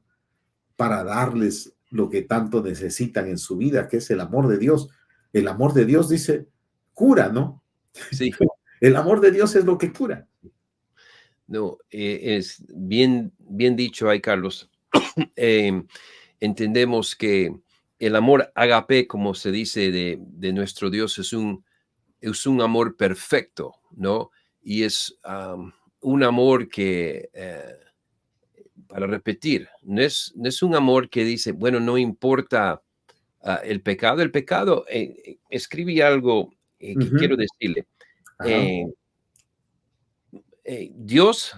para darles lo que tanto necesitan en su vida, que es el amor de Dios. El amor de Dios dice, cura, ¿no? sí. El amor de Dios es lo que cura. No, es bien, bien dicho ahí, Carlos. Entendemos que el amor agape, como se dice de nuestro Dios, es un amor perfecto, ¿no? Y es un amor que, para repetir, no es un amor que dice, bueno, no importa el pecado. El pecado, escribí algo que Ujú. quiero decirle. Ajá. Eh, Dios,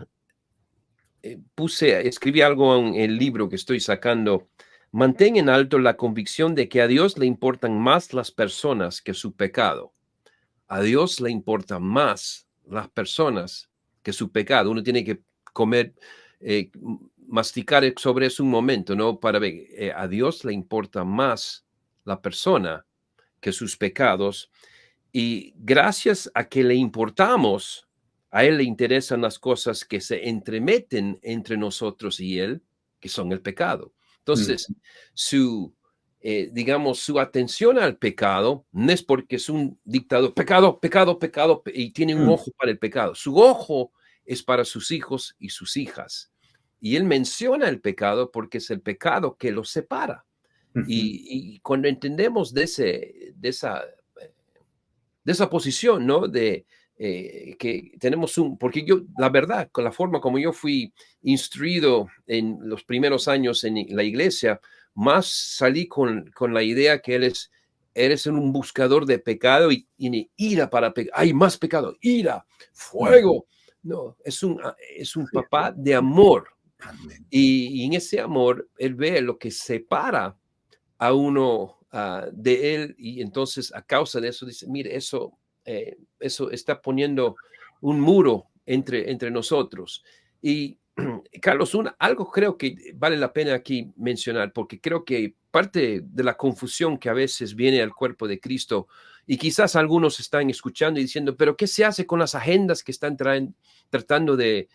escribí algo en el libro que estoy sacando. Mantén en alto la convicción de que a Dios le importan más las personas que su pecado. A Dios le importan más las personas que su pecado. Uno tiene que comer, masticar sobre eso un momento, ¿no? Para ver, a Dios le importa más la persona que sus pecados. Y gracias a que le importamos, a Él le interesan las cosas que se entremeten entre nosotros y Él, que son el pecado. Mm, Entonces, digamos, su atención al pecado no es porque es un dictador, pecado, pecado, pecado, y tiene un mm, ojo para el pecado. Su ojo es para sus hijos y sus hijas. Y Él menciona el pecado porque es el pecado que los separa. ujú, Y cuando entendemos de esa posición, ¿no? De que tenemos porque yo, la verdad, con la forma como yo fui instruido en los primeros años en la iglesia, más salí con la idea que eres un buscador de pecado y ira para pecar. Hay más pecado, ira, mm. fuego. No, es un Sí, papá de amor. amén. Y en ese amor, él ve lo que separa a uno de él y entonces a causa de eso dice, mire, eso está poniendo un muro entre nosotros. Y Carlos, algo creo que vale la pena aquí mencionar, porque creo que parte de la confusión que a veces viene al cuerpo de Cristo, y quizás algunos están escuchando y diciendo, pero ¿qué se hace con las agendas que están tratando de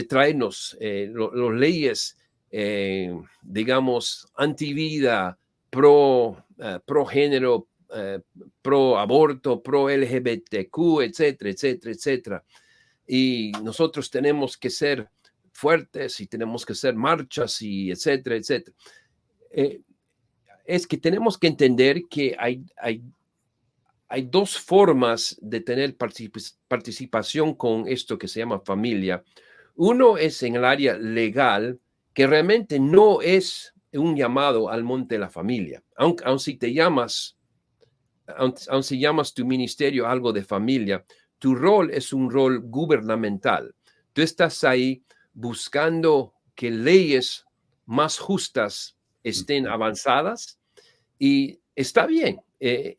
traernos los leyes, digamos, antivida, pro género, pro aborto, pro LGBTQ, etcétera, etcétera, etcétera? Y nosotros tenemos que ser fuertes y tenemos que hacer marchas y etcétera, etcétera. Eh, es que tenemos que entender que hay dos formas de tener participación con esto que se llama familia. Uno es en el área legal, que realmente no es un llamado al monte de la familia. Aun si te llamas, aun si llamas tu ministerio algo de familia, tu rol es un rol gubernamental. Tú estás ahí buscando que leyes más justas estén Ujú. avanzadas y está bien. Eh,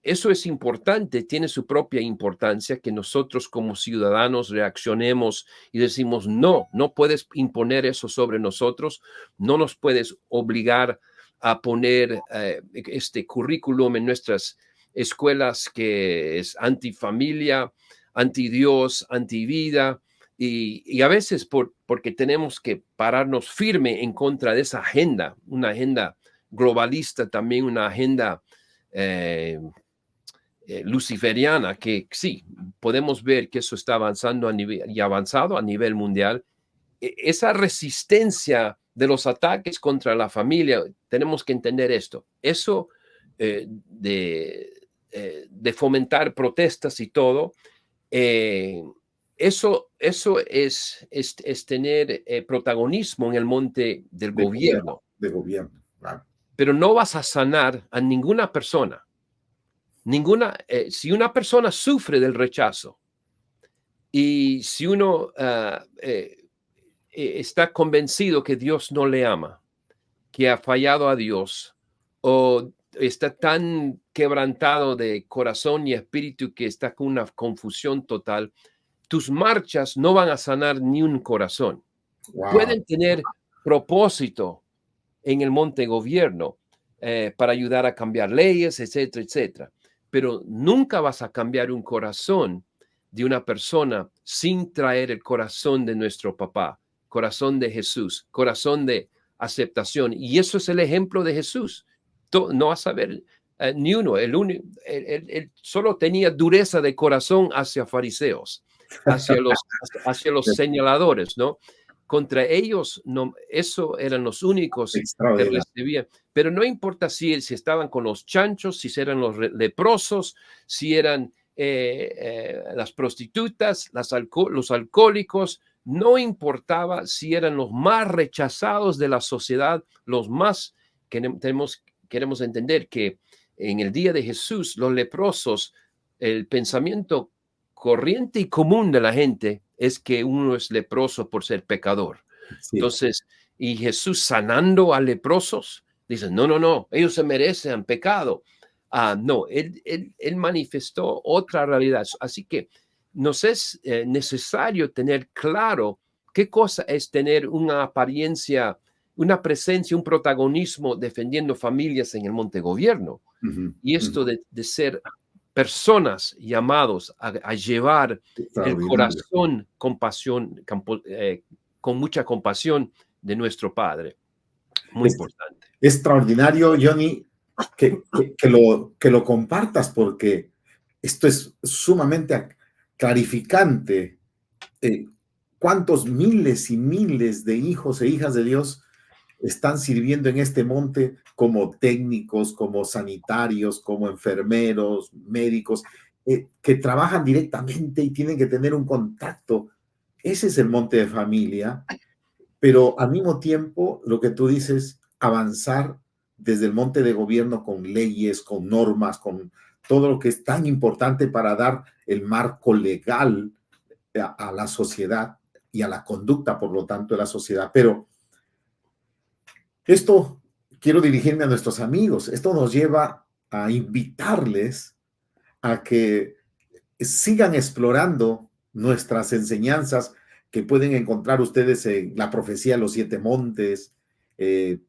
Eso es importante, tiene su propia importancia que nosotros como ciudadanos reaccionemos y decimos, no, no puedes imponer eso sobre nosotros, no nos puedes obligar a poner este currículum en nuestras escuelas que es antifamilia, antidios, antivida, y a veces porque tenemos que pararnos firme en contra de esa agenda, una agenda globalista, también una agenda eh, luciferiana, que sí, podemos ver que eso está avanzando a nivel y avanzado a nivel mundial. Esa resistencia de los ataques contra la familia, tenemos que entender esto. Eso de fomentar protestas y todo, eh, eso es tener protagonismo en el monte del De gobierno, gobierno, de gobierno, claro. pero no vas a sanar a ninguna persona. Si una persona sufre del rechazo y si uno está convencido que Dios no le ama, que ha fallado a Dios o está tan quebrantado de corazón y espíritu que está con una confusión total, tus marchas no van a sanar ni un corazón. Wow. Pueden tener propósito en el monte gobierno para ayudar a cambiar leyes, etcétera, etcétera. Pero nunca vas a cambiar un corazón de una persona sin traer el corazón de nuestro papá, corazón de Jesús, corazón de aceptación. Y eso es el ejemplo de Jesús. No vas a ver ni uno. Él solo tenía dureza de corazón hacia fariseos, hacia los señaladores, ¿no? Contra ellos, no, eso eran los únicos que Extraordinario. recibían. Pero no importa si estaban con los chanchos, si eran los leprosos, si eran las prostitutas, los alcohólicos, no importaba si eran los más rechazados de la sociedad, los más queremos entender que en el día de Jesús, los leprosos, el pensamiento corriente y común de la gente es que uno es leproso por ser pecador. Sí. Entonces, y Jesús sanando a leprosos, dice, no, ellos se merecen pecado. No, él manifestó otra realidad. Así que nos es necesario tener claro qué cosa es tener una apariencia, una presencia, un protagonismo defendiendo familias en el Monte Gobierno. Ujú, Y esto ujú. de ser personas llamados a llevar el Extraordinario. corazón con mucha compasión de nuestro Padre. Muy Es importante. extraordinario, Johnny, que lo compartas porque esto es sumamente clarificante. Eh, ¿Cuántos miles y miles de hijos e hijas de Dios están sirviendo en este monte como técnicos, como sanitarios, como enfermeros, médicos, que trabajan directamente y tienen que tener un contacto? Ese es el monte de familia, pero al mismo tiempo, lo que tú dices, avanzar desde el monte de gobierno con leyes, con normas, con todo lo que es tan importante para dar el marco legal a la sociedad y a la conducta, por lo tanto, de la sociedad. Pero esto, quiero dirigirme a nuestros amigos, esto nos lleva a invitarles a que sigan explorando nuestras enseñanzas que pueden encontrar ustedes en la profecía de los siete montes, eh,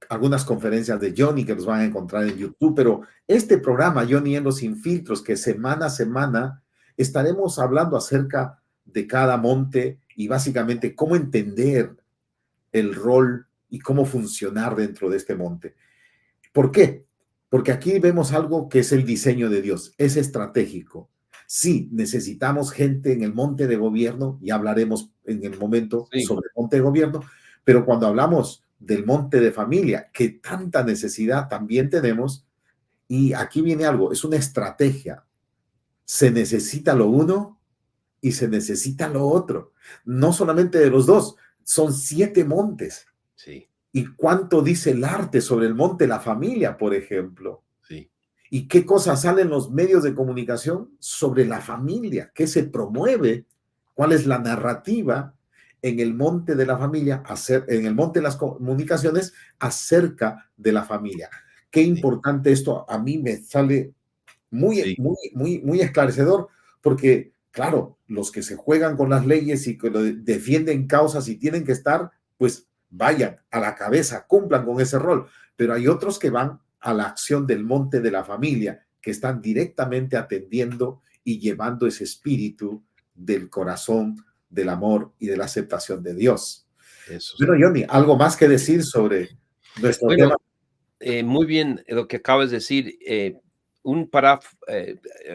algunas conferencias de Johnny que los van a encontrar en YouTube, pero este programa, Johnny en los Infiltros, que semana a semana estaremos hablando acerca de cada monte y básicamente cómo entender el rol y cómo funcionar dentro de este monte. ¿Por qué? Porque aquí vemos algo que es el diseño de Dios, es estratégico. Sí, necesitamos gente en el monte de gobierno, y hablaremos en el momento Sí, sobre el monte de gobierno, pero cuando hablamos del monte de familia, que tanta necesidad también tenemos, y aquí viene algo, es una estrategia. Se necesita lo uno y se necesita lo otro. No solamente de los dos, son 7 montes. sí, ¿Y cuánto dice el arte sobre el monte de la familia, por ejemplo? sí. ¿Y qué cosas salen en los medios de comunicación sobre la familia? ¿Qué se promueve? ¿Cuál es la narrativa en el monte de la familia, en el monte de las comunicaciones acerca de la familia? Qué Sí, importante esto, a mí me sale muy, sí, muy, muy, muy esclarecedor, porque, claro, los que se juegan con las leyes y que defienden causas y tienen que estar, pues vayan a la cabeza, cumplan con ese rol, pero hay otros que van a la acción del monte de la familia, que están directamente atendiendo y llevando ese espíritu del corazón, del amor y de la aceptación de Dios. eso Bueno, sí. Johnny, ¿algo más que decir sobre nuestro Bueno, tema? muy bien lo que acabas de decir.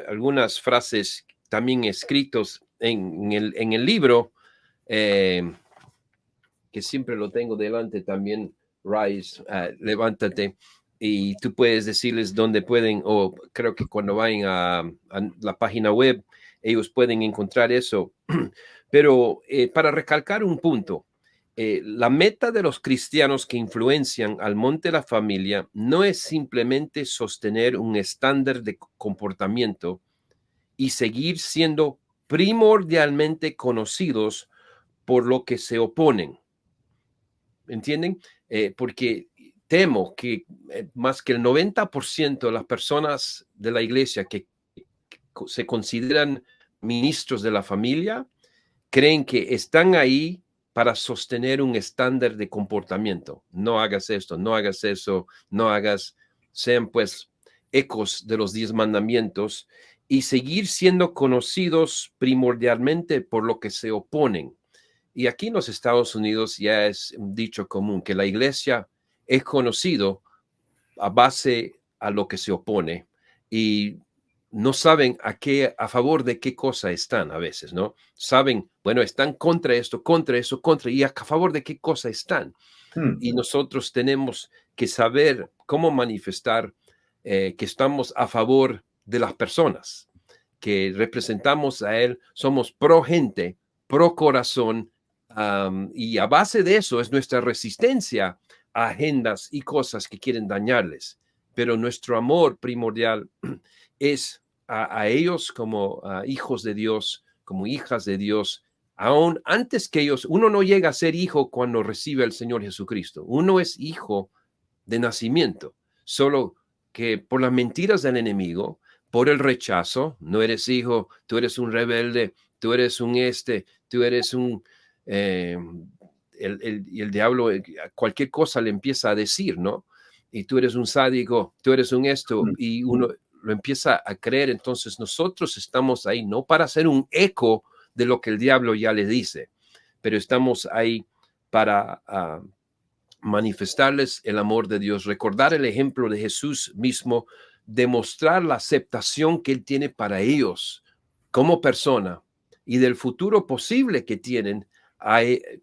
Algunas frases también escritos en el libro, eh, que siempre lo tengo delante también, Rise, levántate, y tú puedes decirles dónde pueden, o creo que cuando vayan a la página web, ellos pueden encontrar eso. Pero para recalcar un punto, la meta de los cristianos que influencian al monte de la familia no es simplemente sostener un estándar de comportamiento y seguir siendo primordialmente conocidos por lo que se oponen. ¿Entienden? Porque temo que más que el 90% de las personas de la iglesia que se consideran ministros de la familia creen que están ahí para sostener un estándar de comportamiento. No hagas esto, no hagas eso, no hagas, sean pues ecos de los 10 mandamientos y seguir siendo conocidos primordialmente por lo que se oponen. Y aquí en los Estados Unidos ya es un dicho común que la iglesia es conocido a base a lo que se opone y no saben a favor de qué cosa están a veces, ¿no? Saben, bueno, están contra esto, contra eso, contra, y a favor de qué cosa están. Hmm. Y nosotros tenemos que saber cómo manifestar que estamos a favor de las personas, que representamos a Él, somos pro gente, pro corazón, y a base de eso es nuestra resistencia agendas y cosas que quieren dañarles, pero nuestro amor primordial es a ellos como hijos de Dios, como hijas de Dios. Aún antes que ellos, uno no llega a ser hijo cuando recibe al Señor Jesucristo. Uno es hijo de nacimiento, solo que por las mentiras del enemigo, por el rechazo, no eres hijo, tú eres un rebelde, tú eres tú eres un... el diablo cualquier cosa le empieza a decir, ¿no? Y tú eres un sádico, tú eres un esto, y uno lo empieza a creer. Entonces nosotros estamos ahí no para hacer un eco de lo que el diablo ya le dice, pero estamos ahí para manifestarles el amor de Dios, recordar el ejemplo de Jesús mismo, demostrar la aceptación que Él tiene para ellos como persona y del futuro posible que tienen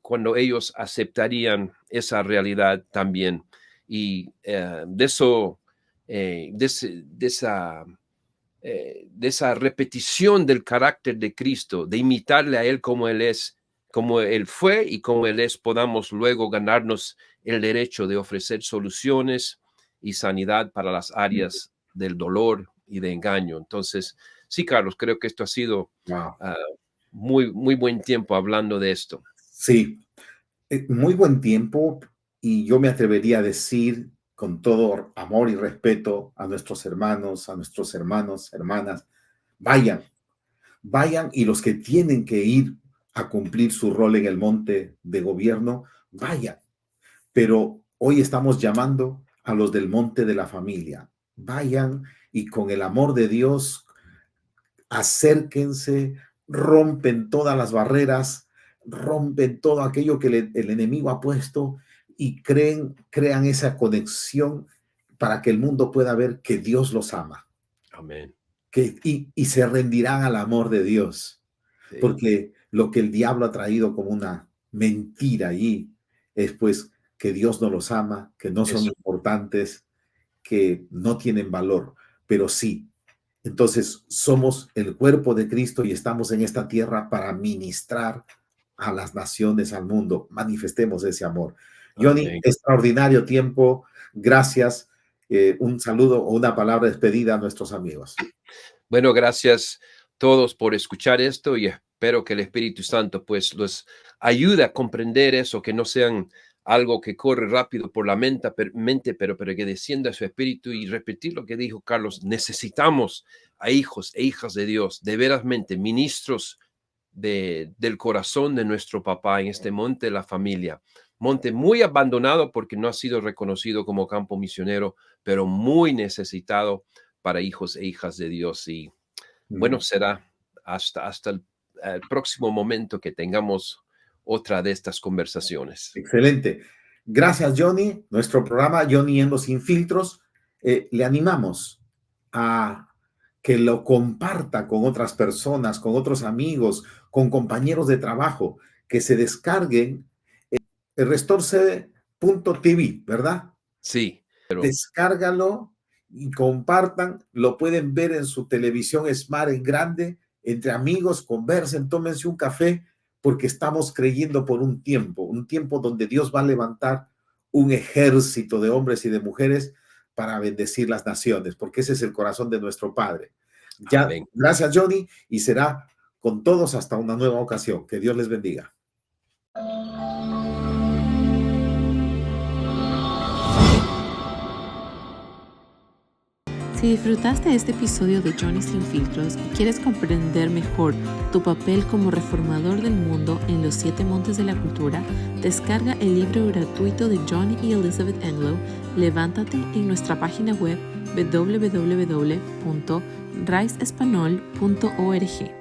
cuando ellos aceptarían esa realidad también. Y de esa repetición del carácter de Cristo, de imitarle a Él como Él es, como Él fue y como Él es, podamos luego ganarnos el derecho de ofrecer soluciones y sanidad para las áreas del dolor y de engaño. Entonces, sí, Carlos, creo que esto ha sido muy, muy buen tiempo hablando de esto. Sí, muy buen tiempo, y yo me atrevería a decir con todo amor y respeto a nuestros hermanos, hermanas, vayan, y los que tienen que ir a cumplir su rol en el monte de gobierno, vayan. Pero hoy estamos llamando a los del monte de la familia. Vayan y con el amor de Dios, acérquense, rompen todas las barreras, rompen todo aquello que el enemigo ha puesto y crean esa conexión para que el mundo pueda ver que Dios los ama. Amén. Y se rendirán al amor de Dios. Sí. Porque lo que el diablo ha traído como una mentira allí es pues que Dios no los ama, que no son importantes, que no tienen valor, pero sí. Entonces somos el cuerpo de Cristo y estamos en esta tierra para ministrar a las naciones, al mundo. Manifestemos ese amor. Johnny, okay. Extraordinario tiempo. Gracias. Un saludo o una palabra de despedida a nuestros amigos. Bueno, gracias a todos por escuchar esto y espero que el Espíritu Santo pues los ayude a comprender eso, que no sean algo que corre rápido por la mente, pero que descienda a su espíritu. Y repetir lo que dijo Carlos, necesitamos a hijos e hijas de Dios, de verasmente ministros del corazón de nuestro papá en este monte de la familia. Monte muy abandonado porque no ha sido reconocido como campo misionero, pero muy necesitado para hijos e hijas de Dios. Y bueno, será hasta el próximo momento que tengamos otra de estas conversaciones. Excelente. Gracias, Johnny. Nuestro programa Johnny en los Sin Filtros, le animamos a que lo comparta con otras personas, con otros amigos, con compañeros de trabajo, que se descarguen el restorse.tv, ¿verdad? Sí. Descárgalo y compartan. Lo pueden ver en su televisión Smart en grande, entre amigos, conversen, tómense un café, porque estamos creyendo por un tiempo donde Dios va a levantar un ejército de hombres y de mujeres para bendecir las naciones, porque ese es el corazón de nuestro Padre. Ya, amén. Gracias, Johnny, y será con todos hasta una nueva ocasión. Que Dios les bendiga. Si disfrutaste de este episodio de Johnny Sin Filtros y quieres comprender mejor tu papel como reformador del mundo en los 7 montes de la cultura, descarga el libro gratuito de Johnny y Elizabeth Enlow, Levántate, en nuestra página web www.raizespanol.org.